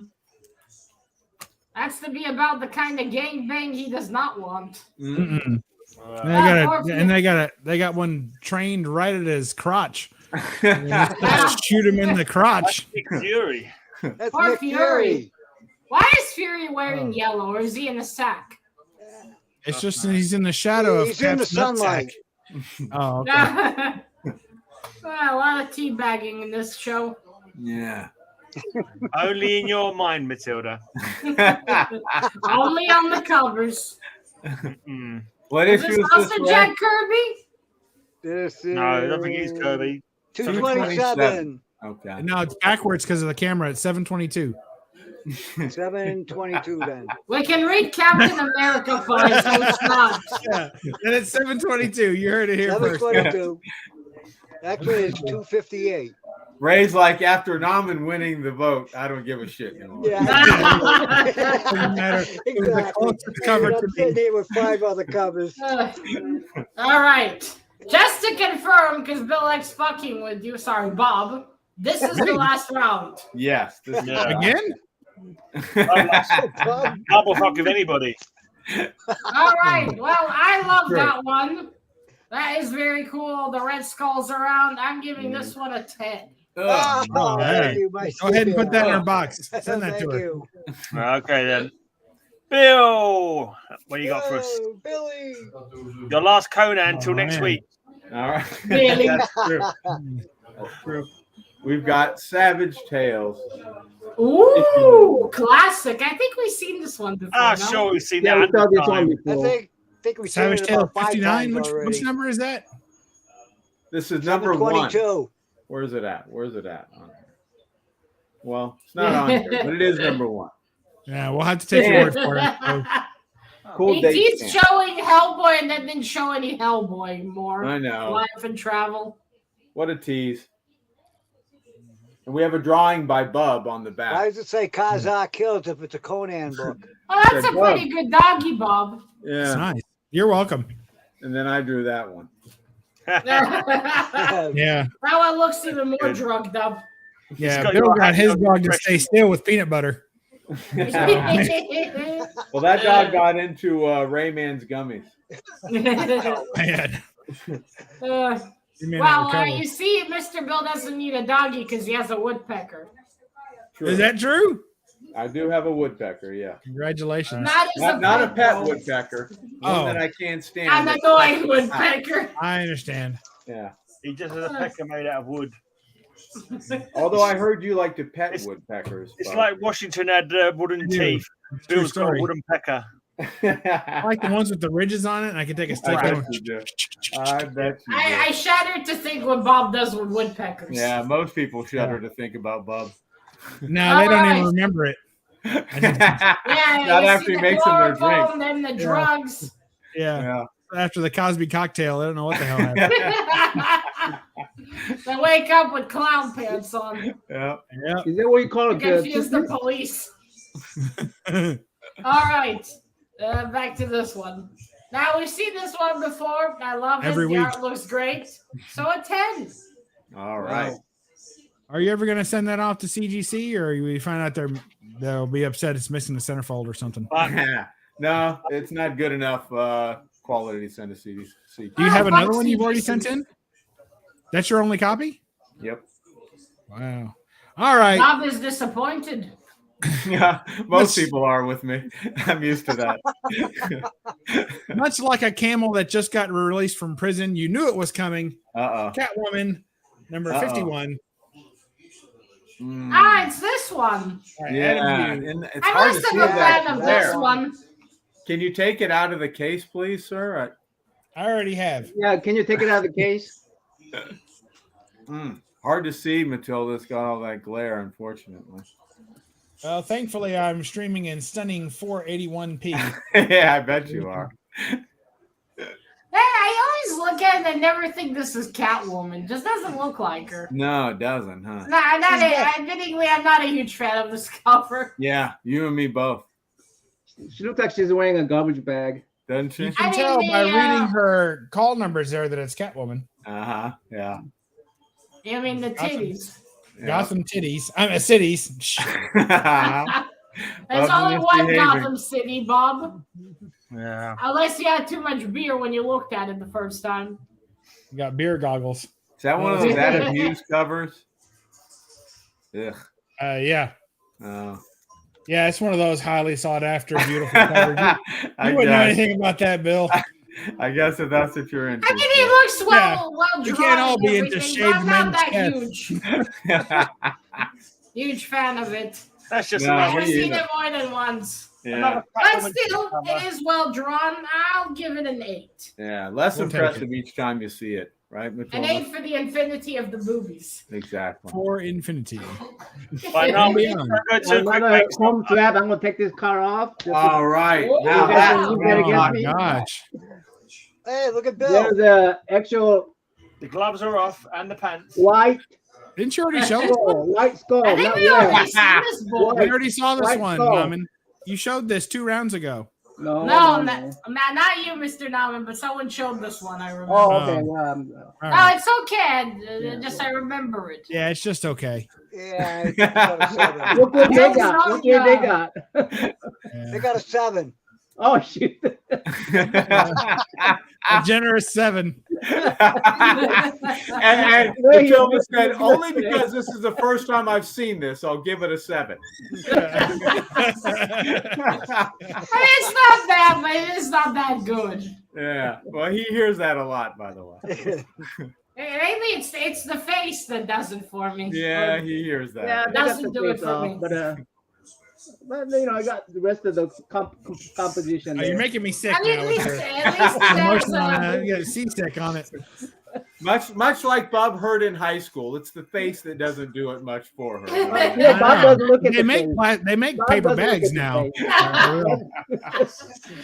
That's to be about the kind of gangbang he does not want. Mm-mm. Uh, They got one trained right at his crotch. Just shoot him in the crotch. Nick Fury. That's Poor Nick Fury. Fury. Why is Fury wearing yellow, or is he in a sack? It's just he's in the shadow of He's in the Cap's nutsack. sunlight. Oh, okay. Well, a lot of teabagging in this show. Yeah. Only in your mind, Matilda. Only on the covers. Mm. What Is issue this is also this? Jack Kirby? This is No, I don't think he's Kirby. 227. Okay. No, it's backwards because of the camera. It's 722. 722 then. We can read Captain America fine, so it's not. Yeah, and it's 722. You heard it here first. 722. Actually, it's 258. Ray's like, after Nauman winning the vote, I don't give a shit anymore. Yeah. Doesn't matter. It was the Exactly. closest cover I'm to sitting me. here with 5 other covers. All right. Just to confirm, because Bill likes fucking with you. Sorry, Bob. This is the last round. Yes. This is Again? I will fuck with anybody. All right. Well, I love that one. That is very cool. The red skulls around. I'm giving this one a 10. Ugh. Oh, thank hey. you, my Go ahead and put that in her sweetheart. box. Send that Thank to her. you. Okay, then. Bill, what do you got for us? Yo, Billy. Your last Conan until Oh, next man. week. All right. Really? That's true. That's true. We've got Savage Tales. Ooh, classic. I think we've seen this one before. Ah, no? sure, we've seen Yeah, that. we saw this one 100 times. I before. think we Savage said it Tale about 5 59. times Which already. number is that? This is number 1. 722. Where's it at? Where's it at? On here? Well, it's not on here, but it is number 1. Yeah, we'll have to take your word for it. So, Cool He date keeps stamp. showing Hellboy and then didn't show any Hellboy more. I know. Life and travel. What a tease. And we have a drawing by Bub on the Why back. does it say Kazakh Kills if it's a Conan book? Oh, that's a Good job. pretty good doggy, Bob. it's Yeah. nice. You're welcome. And then I drew that one. That Yeah. one looks even more drugged up. Yeah. got Bill your got his hand dog to impression. stay still with peanut butter. Well, that dog got into Rayman's gummies. Man. You may not Well, recover. you see, Mr. Bill doesn't need a doggy because he has a woodpecker. True. Is that true? I do have a woodpecker, yeah. Congratulations. Not a pet though. woodpecker. One Oh. that I can't stand. An annoying woodpecker. I understand. Yeah. He just has a pecker made out of wood. Although I heard you like to pet woodpeckers. It's Bob. like Washington had wooden teeth. True Bill's got a story. wooden pecker. I like the ones with the ridges on it, and I can take a stick. I and bet you do. I bet you do. I shudder to think what Bob does with woodpeckers. Yeah, most people shudder to think about Bob. No, they don't Alright. even remember it. Yeah, Not you after see he the makes them their chloroform, drink. then the drugs. Yeah. After the Cosby cocktail, I don't know what the hell happened. They wake up with clown pants on. Yeah. Yep. Is that what you call it? Confuse the police. All right, back to this one. Now we've seen this one before. I love it. Every The week. art looks great. So a 10. All right. Are you ever going to send that off to CGC, or you find out they'll be upset it's missing the centerfold or something? No, it's not good enough quality to send to CDC. Do you have Oh, another fuck one you've already CGC. sent in? That's your only copy? Yep. Wow. All right. Bob is disappointed. Yeah, most people are with me. I'm used to that. Much like a camel that just got released from prison, you knew it was coming. Uh-oh. Catwoman, number Uh-oh. 51. Ah, it's this one. All right, Yeah, Adam, you. and it's I hard to must see have a that fan of this glare. one. Can you take it out of the case, please, sir? I already have. Yeah, can you take it out of the case? Hard to see, Matilda's got all that glare, unfortunately. Well, thankfully, I'm streaming in stunning 481p. Yeah, I bet you are. Hey, I always look at it and never think this is Catwoman. Just doesn't look like her. No, it doesn't, huh? No, admittingly, I'm not a huge fan of this cover. Yeah, you and me both. She looks like she's wearing a garbage bag. Doesn't she? You can I mean, tell by the, reading her call numbers there that it's Catwoman. Uh-huh. Yeah. I mean, the titties. Yeah. Gotham titties. I'm cities. Shh. There's only one Gotham City, Bob. Yeah. Unless you had too much beer when you looked at it the first time. You got beer goggles. Is that one of those That Abused covers? Ugh. Yeah. Oh. Yeah, it's one of those highly sought after, beautiful covers. I You wouldn't know guess. anything about that, Bill. I guess if that's what you're into. I mean, he looks well drawn. We can't all and be into everything, shaved but I'm not men's that huge. Huge fan of it. That's just No, I've another, me seen either. it more than once. Yeah. another But Catwoman still, cover. it is well drawn. I'll give it an 8. Yeah. Less We'll take impressive each time you see it, right, An Matilda? 8 for the infinity of the boobies. Exactly. For infinity. But now we Beyond. go to a quick Another break. home slap. I'm gonna take this car off. All right. Oh, Now you that's better- you better Oh get my me. gosh. Hey, look at Bill. There's the actual The gloves are off and the pants. white Didn't you already show this? skull. White skull. I think Not we red. already seen this boy. We already saw this White one, skull. Naman. You showed this 2 rounds ago. No, No, not you, Mr. Nauman, but someone showed this one, I remember. Oh, okay. Oh. Well, All No, right. it's okay. Just I remember it. Yeah, it's just okay. Yeah, I got a 7. look what they Yes, got. no, Look what they no. got. Yeah. They got a 7. Oh shoot! A generous 7. and Matilda said, only because this is the first time I've seen this, I'll give it a 7. I mean, it's not bad, but it is not that good. Yeah. Well, he hears that a lot, by the way. Maybe it's the face that does it for me. Yeah, he hears that. Yeah, It they got doesn't the do it face for off, me. but you know, I got the rest of the composition. Oh, you're there. making me sick I mean, now. at with least your it has emotion on it. You got a seasick on it. Much like Bob heard in high school, it's the face that doesn't do it much for her. Yeah, Bob doesn't look at They the make face. they make Bob paper doesn't look bags at the now. face.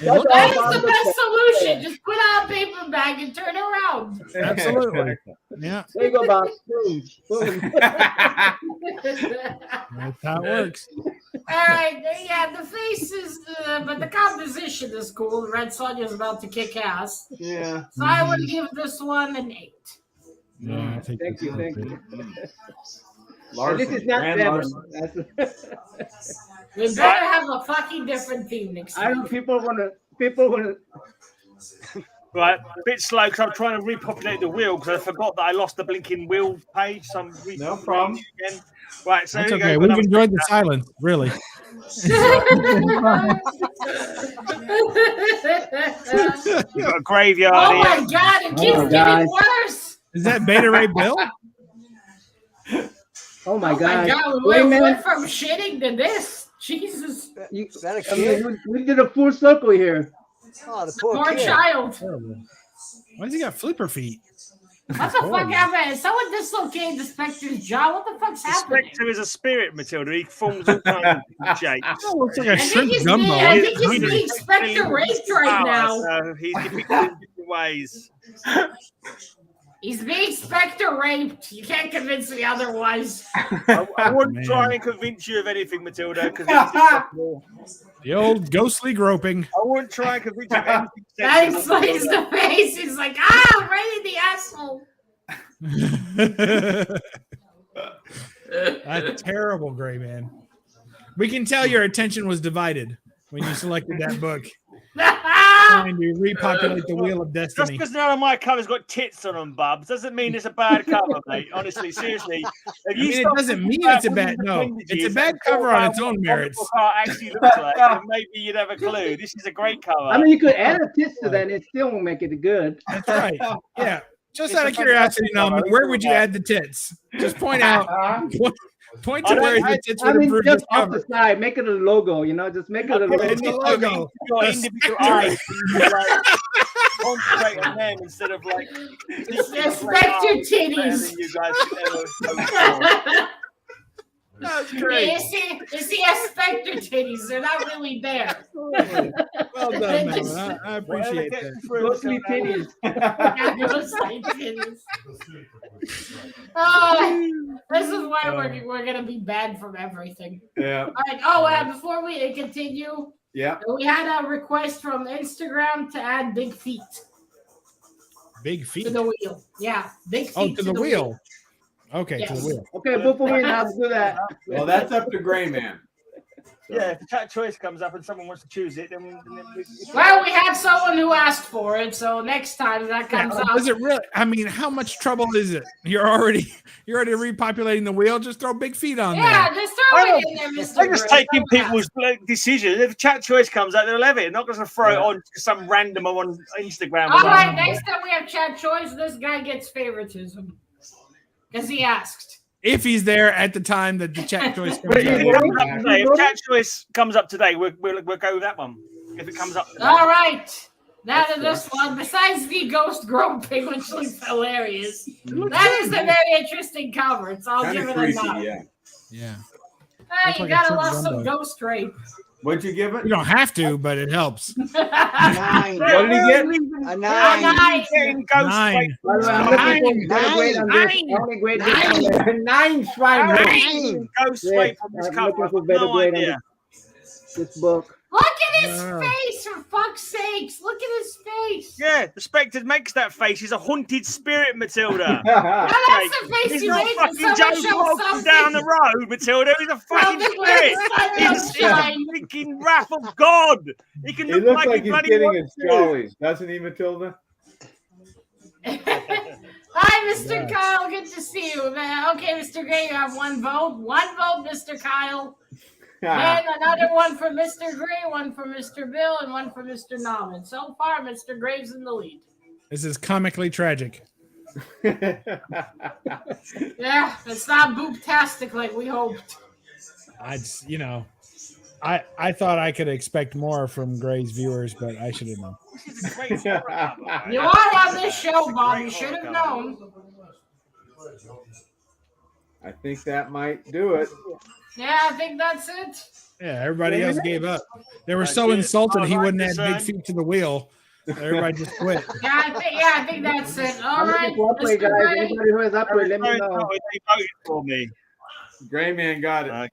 They look That Bob is the looks best at. solution. Just put out a paper bag and turn around. Absolutely. Yeah, There you go, Bob. Boom. Boom. that's how it works. All right, yeah, the face is, but the composition is cool. Red Sonja's about to kick ass, Yeah. so I would give this one an 8. Yeah, I think Thank you, that's thank you. Larson, This is not Grand 7. Larson. We better have a fucking different theme next I know week. people wanna. Right, a bit slow because I'm trying to repopulate the wheel because I forgot that I lost the blinking wheel page. So I'm No problem. Again. Right, so That's here we okay. go. We've enjoyed the silence, really. You've got a graveyard Oh here. my god, it keeps Oh, getting guys. worse. Is that Beta Ray Bill? Oh my Oh God! my God, Wait, we man. went from shitting to this. Jesus. You, Is that a I kid? mean, we did a full circle here. Oh, the poor Poor kid. child. Terrible. Why's he got flipper feet? What the fuck happened? Someone dislocated the Spectre's jaw. What the fuck's The happening? Spectre is a spirit, Matilda. He forms all kinds of shapes. That looks like a I shrimp think he's gumbo. being Spectre raped right now. So he's depicted in different ways. He's being Spectre raped. You can't convince me otherwise. I wouldn't Man. try and convince you of anything, Matilda, because The old ghostly groping. I wouldn't try and convince you of anything. That sensible. explains the face. He's like, ah, right in the asshole. That's terrible, Gray Man. We can tell your attention was divided when you selected that book. Trying to repopulate the wheel of Just destiny. because none of my covers got tits on them, Bubs, doesn't mean it's a bad cover, mate. Honestly, seriously. If you I mean, it stop doesn't thinking mean about it's a what bad. these No, appendages it's a and bad thought cover on about its own what the merits. book art actually looks like, then maybe you'd have a clue. This is a great cover. I mean, you could add a tits to that, and it still won't make it good. That's right. Yeah. Just It's out a of curiosity, fantastic cover. Norman, where would you add the tits? Just point out. Point to where the tits I would mean, improve this just off cover. the side, make it a logo. You know, just make it a In logo. the logo. Your The individual Spectre. eyes. You, like, concentrate on them instead of like. Spectre titties. You guys could ever That's You great. see a Spectre titties. They're not really there. Well done, Norman. I appreciate that. Ghostly titties. Yeah, those like titties. Oh, this is why we're gonna be banned from everything. Yeah. All right. Oh, before we continue, Yeah. we had a request from Instagram to add big feet Big to feet. the wheel. Yeah, big feet. Oh, to the wheel. Okay, to the Yes. wheel. Okay, vote for me now. Let's do that. Well, that's up to Gray Man. Yeah, if the chat choice comes up and someone wants to choose it, then Well, we had someone who asked for it, so next time that comes up. Is it really? I mean, how much trouble is it? You're already repopulating the wheel. Just throw big feet on Yeah, there. just throw it in there, Mr. I'm just Gray. taking people's decisions. If chat choice comes out, they'll have it. I'm not going to throw it on to some random on Instagram. All right, next time we have chat choice, this guy gets favoritism because he asked. If he's there at the time that the chat choice comes But if, it out. comes up today, if chat choice comes up today, we'll go with that one. If it comes up today. All right. Now to this one, besides the ghost groping, which looks hilarious, that is a very interesting cover. It's all Kind given of a creepy, nod. yeah. Yeah. Hey, Looks you like a gotta shrimp love some gumbo. ghost rape. What'd you give it? You don't have to, but it helps. 9. What did he get? A 9. Nice. Getting ghost 9. rape. By the way, I'm looking for a grade on this. I want a grade this one. 9 swine. Nine. Ghost Yes, rape on this I'm cover. looking I've for got better no grade on idea. this book. Look at his Yeah. face, for fuck's sakes. Look at his face. Yeah, the Spectre makes that face. He's a haunted spirit, Matilda. Now that's the face He's he not made when fucking someone Joe shows Blow from down the something. road, Matilda. He's a fucking Something spirit. like He's the sunshine. freaking wrath of God. He can He look looks like like he he's bloody getting wants his to. jollies, doesn't he, Matilda? Hi, Mr. Kyle. Good to see you. Okay, Mr. Gray, you have one vote. One vote, Mr. Kyle. And another one for Mr. Gray, one for Mr. Bill, and one for Mr. Norman. So far, Mr. Gray's in the lead. This is comically tragic. Yeah, it's not boobtastic like we hoped. I thought I could expect more from Gray's viewers, but I should have known. This is a great horror cover. You are on this show, Bob. You should have known. I think that might do it. Yeah, I think that's it. Yeah, everybody else gave up. They were so That's it. insulted he All right, wouldn't add big son. feet to the wheel. Everybody just quit. Yeah, I think that's it. All I'm right, looking for upgrade, Mr. guys. Gray. Anybody who has upgrade, let me They know. voted for me. Gray Man got it. Okay.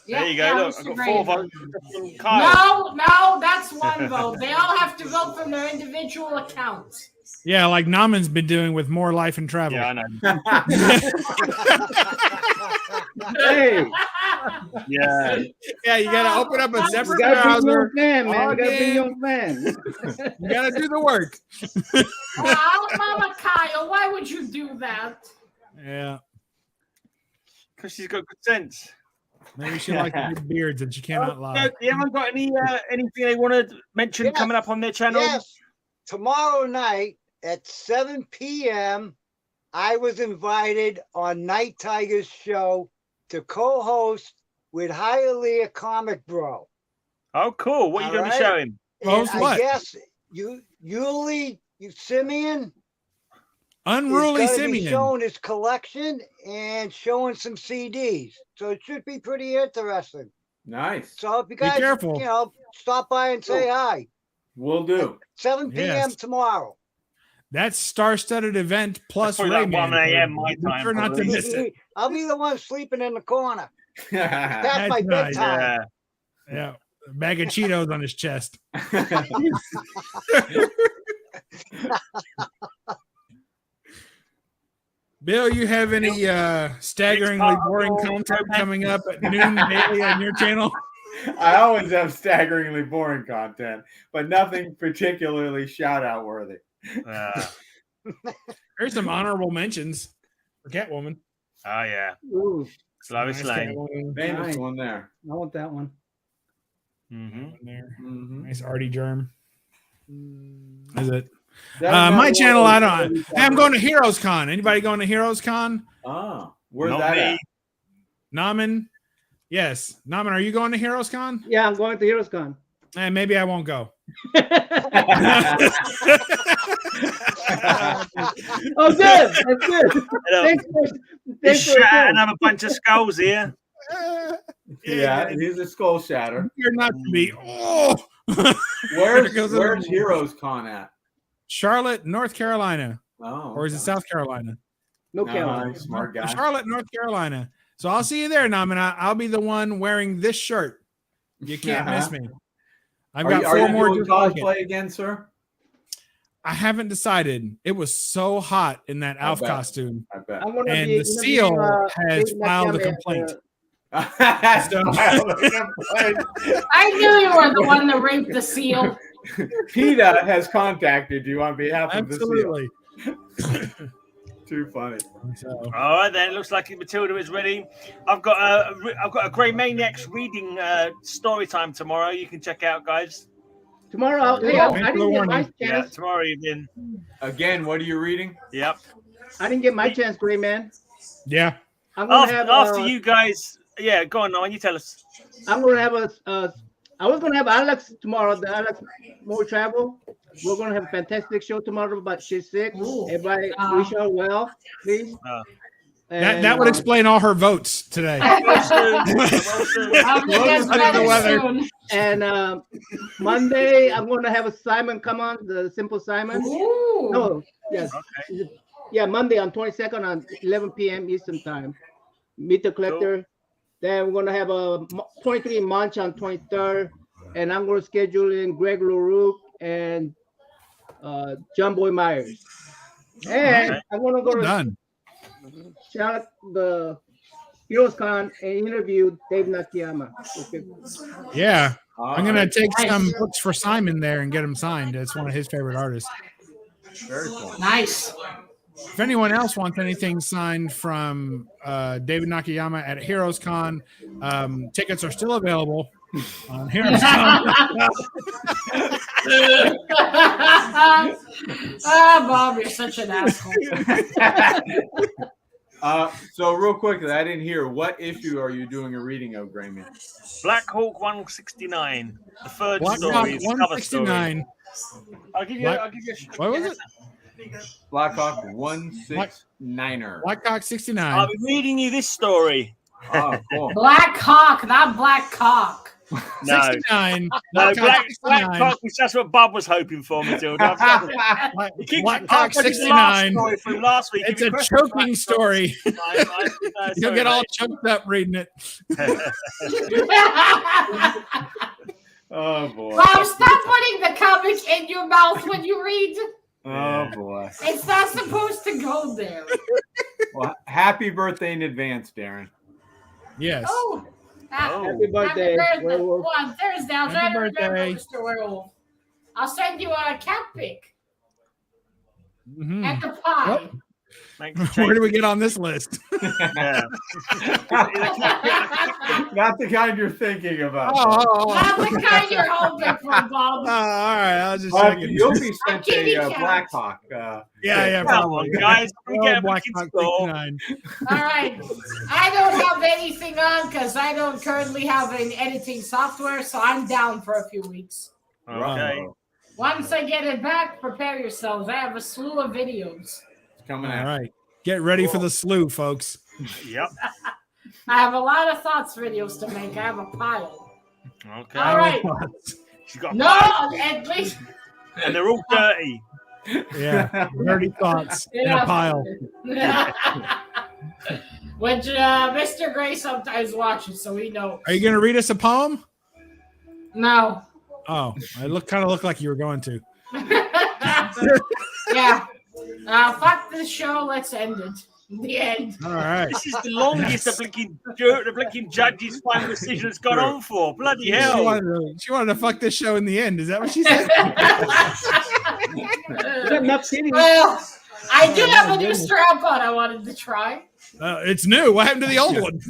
Yeah, There you go. yeah, Look, Mr. I've got Gray. 4 votes from Kyle. No, that's one vote. They all have to vote from their individual accounts. Yeah, like Naman's been doing with More Life and Travel. Yeah, I know. Hey, Yeah. Yeah, you got to open up a You separate gotta be browser. your fan, man. You gotta be Log your fan. You got to do the work. Oh, Mama Kyle, why would you do that? Yeah. Because she's got good sense. Maybe she likes the big beards and she cannot lie. You haven't got anything they want to mention Yes. coming up on their channel? Yes. Tomorrow night at 7 p.m., I was invited on Night Tiger's show to co-host with Hialeah Comic Bro. Oh, cool. What are you going to be showing? Host And what? I guess Yuli Simeon Unruly is gonna be Simeon. showing his collection and showing some CDs. So it should be pretty interesting. Nice. So if you guys, careful. stop by and say hi. Will do. 7 p.m. Yes. tomorrow. That's star-studded event plus That's probably like Rayman. 1 a.m. my Be time, sure not to probably. miss it. I'll be the one sleeping in the corner. That's That's my nice. bedtime. Yeah, a bag of Cheetos on his chest. Bill, you have any staggeringly boring content coming up at noon daily on your channel? I always have staggeringly boring content, but nothing particularly shout-out worthy. There's some honorable mentions for Catwoman. Oh, yeah. Ooh, Lois Lane. Catwoman. Famous Nice. one there. I want that one. Mm-hmm. There. Mhm. Nice arty germ. Is it? That's My another channel, one I of don't. those Hey, I'm going to Heroes Con. Anybody going to Heroes Con? Oh, where's Not that me. at? Naman? Yes. Naman, are you going to Heroes Con? Yeah, I'm going to Heroes Con. Maybe I won't go. Oh, good. That's good. Thanks Just for shouting up a bunch of skulls here. Yeah, he's a skull shatter. You're not to be. Oh. Where's There goes another one. Heroes Con at? Charlotte, North Carolina. Oh, Or is it South Carolina? No no, Carolina. smart guy. Charlotte, North Carolina. So I'll see you there, Naman. I'll be the one wearing this shirt. You can't miss me. I've got Are 4 you more doing just like it. cosplay again, sir? I haven't decided. It was so hot in that Alf bet. costume. I bet. I'm gonna And be the seal has David filed a Nakayama complaint. I knew you were the one that raped the seal. PETA has contacted you on behalf of Absolutely. the seal. Too funny. So, All right, then. Looks like Matilda is ready. I've got a Grey Maniacs reading story time tomorrow. You can check out, guys. Tomorrow, I didn't get my Yeah, chance. tomorrow evening. Again, what are you reading? Yep. I didn't get my chance, Gray Man. yeah. I'm gonna After you guys, yeah, go on, Noah, you tell us. I'm gonna have I was gonna have Alex tomorrow. The Alex More Travel. We're gonna have a fantastic show tomorrow, but she's sick. Ooh. Everybody wish her well, please. That would explain all her votes today. I'll be guys Under the weather. soon. And Monday, I'm going to have a Simon come on, the Simple Simon. Ooh. No, yes. Yeah, Monday on 22nd on 11 p.m. Eastern Time. Meet the Collector. Then we're going to have a 23 Munch on 23rd. And I'm going to schedule in Greg LaRue and John Boy Myers. And I'm going to go to Done. shout out the Heroes Con and interview Dave Nakayama. Okay. Yeah. I'm going to take Nice. some books for Simon there and get him signed. It's one of his favorite artists. Very cool. Nice. If anyone else wants anything signed from David Nakayama at Heroes Con, tickets are still available on Heroes Con. Bob, you're such an asshole. So real quickly, I didn't hear, what issue are you doing a reading of, Grayman? Black Hawk 169, the third Black Hawk story, the cover story. 169. I'll give you. Black- I'll give you. What was it? Black Hawk 169er. Black Hawk 69. I'll be reading you this story. Oh, cool. Black cock, not black cock. No, 69. no, Black Hawk Black 69. Cock was just what Bob was hoping for, Matilda. Black, He keeps Black Hawk I've got his last 69. story from last week. It's If you a question choking Black Hawk story. 69, You'll sorry, get all mate. choked up reading it. Oh, boy. Bob, stop putting the comic in your mouth when you read. Oh, boy. It's not supposed to go there. Well, happy birthday in advance, Darren. Yes. Oh. Happy birthday, werewolf. On Thursday, I'll try Happy to remember, birthday. Mr. Werewolf. I'll send you a cat pic Mhm. and the pie. Well, Where do we get on this list? Yeah. Not the kind you're thinking about. Not the kind you're hoping for, Bob. All right, I was just checking. You'll be sent Kitty a cat. Blackhawk. Yeah, Come on, probably. guys. We get a Black big Hawk score. 69. All right. I don't have anything on because I don't currently have an editing software, so I'm down for a few weeks. Okay. Once I get it back, prepare yourselves. I have a slew of videos. It's coming All out. right, get ready for the slew, folks. Yep. I have a lot of thoughts videos to make. I have a pile. Okay. All right. She's got a No, pile, at least. and they're all dirty. Yeah, dirty thoughts in a pile. Which Mr. Gray sometimes watches, so we know. Are you going to read us a poem? No. Oh, it kind of looked like you were going to. Yeah. Fuck this show. Let's end it. The end. All right. This is the longest the blinking judge's final decision has gone on for. Bloody She hell. wanted to fuck this show in the end. Is that what she said? Enough titties. Well, I do have a new strap on I wanted to try. It's new. What happened to the old one?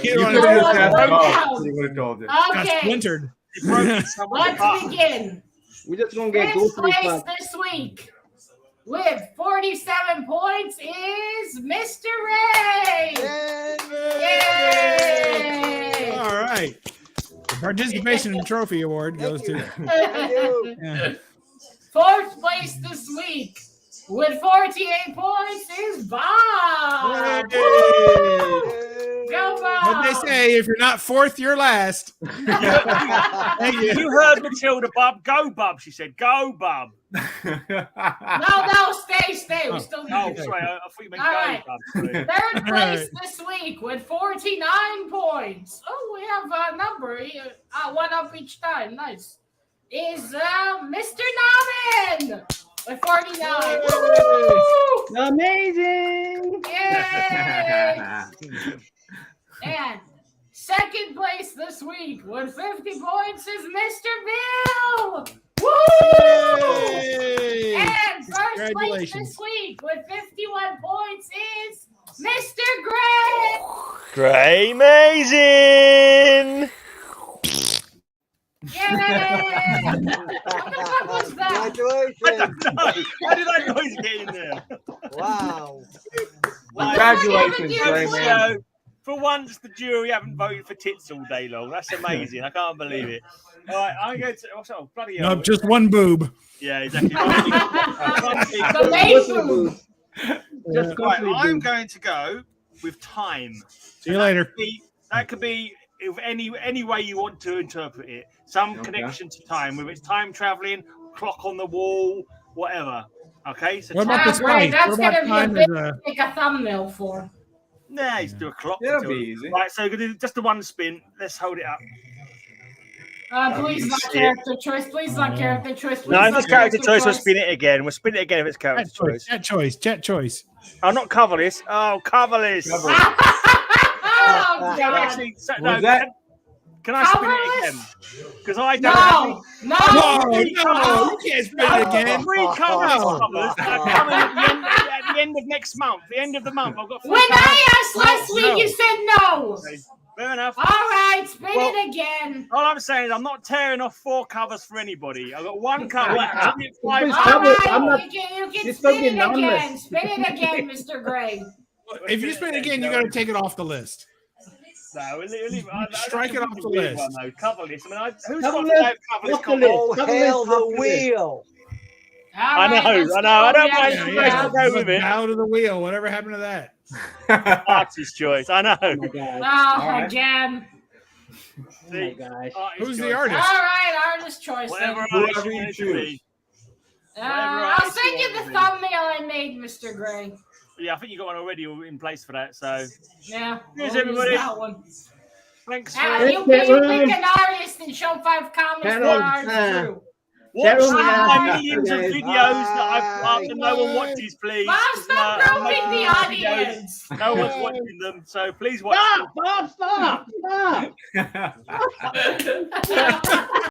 You wanted could to have do asked that. Bob. He would have told you. Got Okay. splintered. It broke someone's Let's heart. begin. We're just gonna get Fifth ghostly place fucked. this week with 47 points is Mr. Ray. Yay! All right. The participation and trophy award goes to. Yeah. Fourth place this week with 48 points is Bob. Woo! Go Bob! What they say, if you're not fourth, you're last. Thank you. You heard Matilda, Bub. Go, Bub. She said, go, Bub. No, stay. We still Oh, need sorry. I thought you meant All go, right. Bub. Sorry. Third place this week with 49 points. Oh, we have a number. One up each time. Nice. Is Mr. Naman with 49. Woo! Amazing. Yay! And second place this week with 50 points is Mr. Bill. Woo! Yay! And first place Congratulations. this week with 51 points is Mr. Gray. Great, amazing. Yay! What the fuck was that? Congratulations. No. How did that noise get in there? Wow. Congratulations, Yeah, Gray but Man. So, for once, the jury haven't voted for tits all day long. That's amazing. I can't believe it. All right, I'm going to. Oh, bloody hell. Nope, just one boob. Yeah, exactly. The main Ghostly food. boob. Just Right, ghostly I'm boob. going to go with time. See you later. That could be if any way you want to interpret it. Some Okay. connection to time, whether it's time traveling, clock on the wall, whatever. Okay, so What about Ah, the great. spice? That's What about gonna be a time big- as a... Make a thumbnail for. nah, just do a clock. It'll be easy. Right, so we're gonna do just the one spin. Let's hold it up. Please you not see it. character choice. Please not character choice. Please No, if not it's character choice, we'll spin it again. We'll spin it again if it's character Chat choice, choice. chat choice, chat choice. Oh, not coverless. Oh, coverless. Cover. Oh, No, God. actually, no, Was that- can I spin it Coverless? again? Because I don't have No, no. No, you can't spin it again. three coverless No. covers that are coming at the end of next month. The end of the month. I've got three When covers. I asked last week, no. you said no. Fair enough. All right, spin Well- it again. All I'm saying is I'm not tearing off 4 covers for anybody. I've got 1 cover. Yeah. Give me 5 Please All cover- covers. right, I'm not- you can You're spin fucking it again. anonymous. Spin it again, Mr. Gray. If you spin it again, you got to take it off the list. No, we'll leave, Strike it off the list. One, though. Coverless. I mean, who's Coverless. got 5 coverless Off the covers? list. Oh, hail the wheel. All right, let's I know. go. I don't Yeah, mind. yeah, You yeah. guys go with it. Bow to the wheel. Whatever happened to that? Artist's choice. I know. Oh my god. Oh, right. again. Oh my gosh. Artist's Who's the choice. All artist? right, artist choice. Whatever Then. artist Whoever you you want it to be. Whatever I'll artist send you you the want it to be. thumbnail I made, Mr. Gray. Yeah, I think you got one already in place for that. So Yeah. Here's we'll use everybody. that one. thanks Ah, for you pick an artist and show 5 comments Carol, that aren't true. watching Carol, my yeah. millions of Guys. videos that I've put up and no one watches, please. Bob, stop I'm groping the making videos. audience. No one's watching them, so please watch them. Stop! Bob, stop! Stop!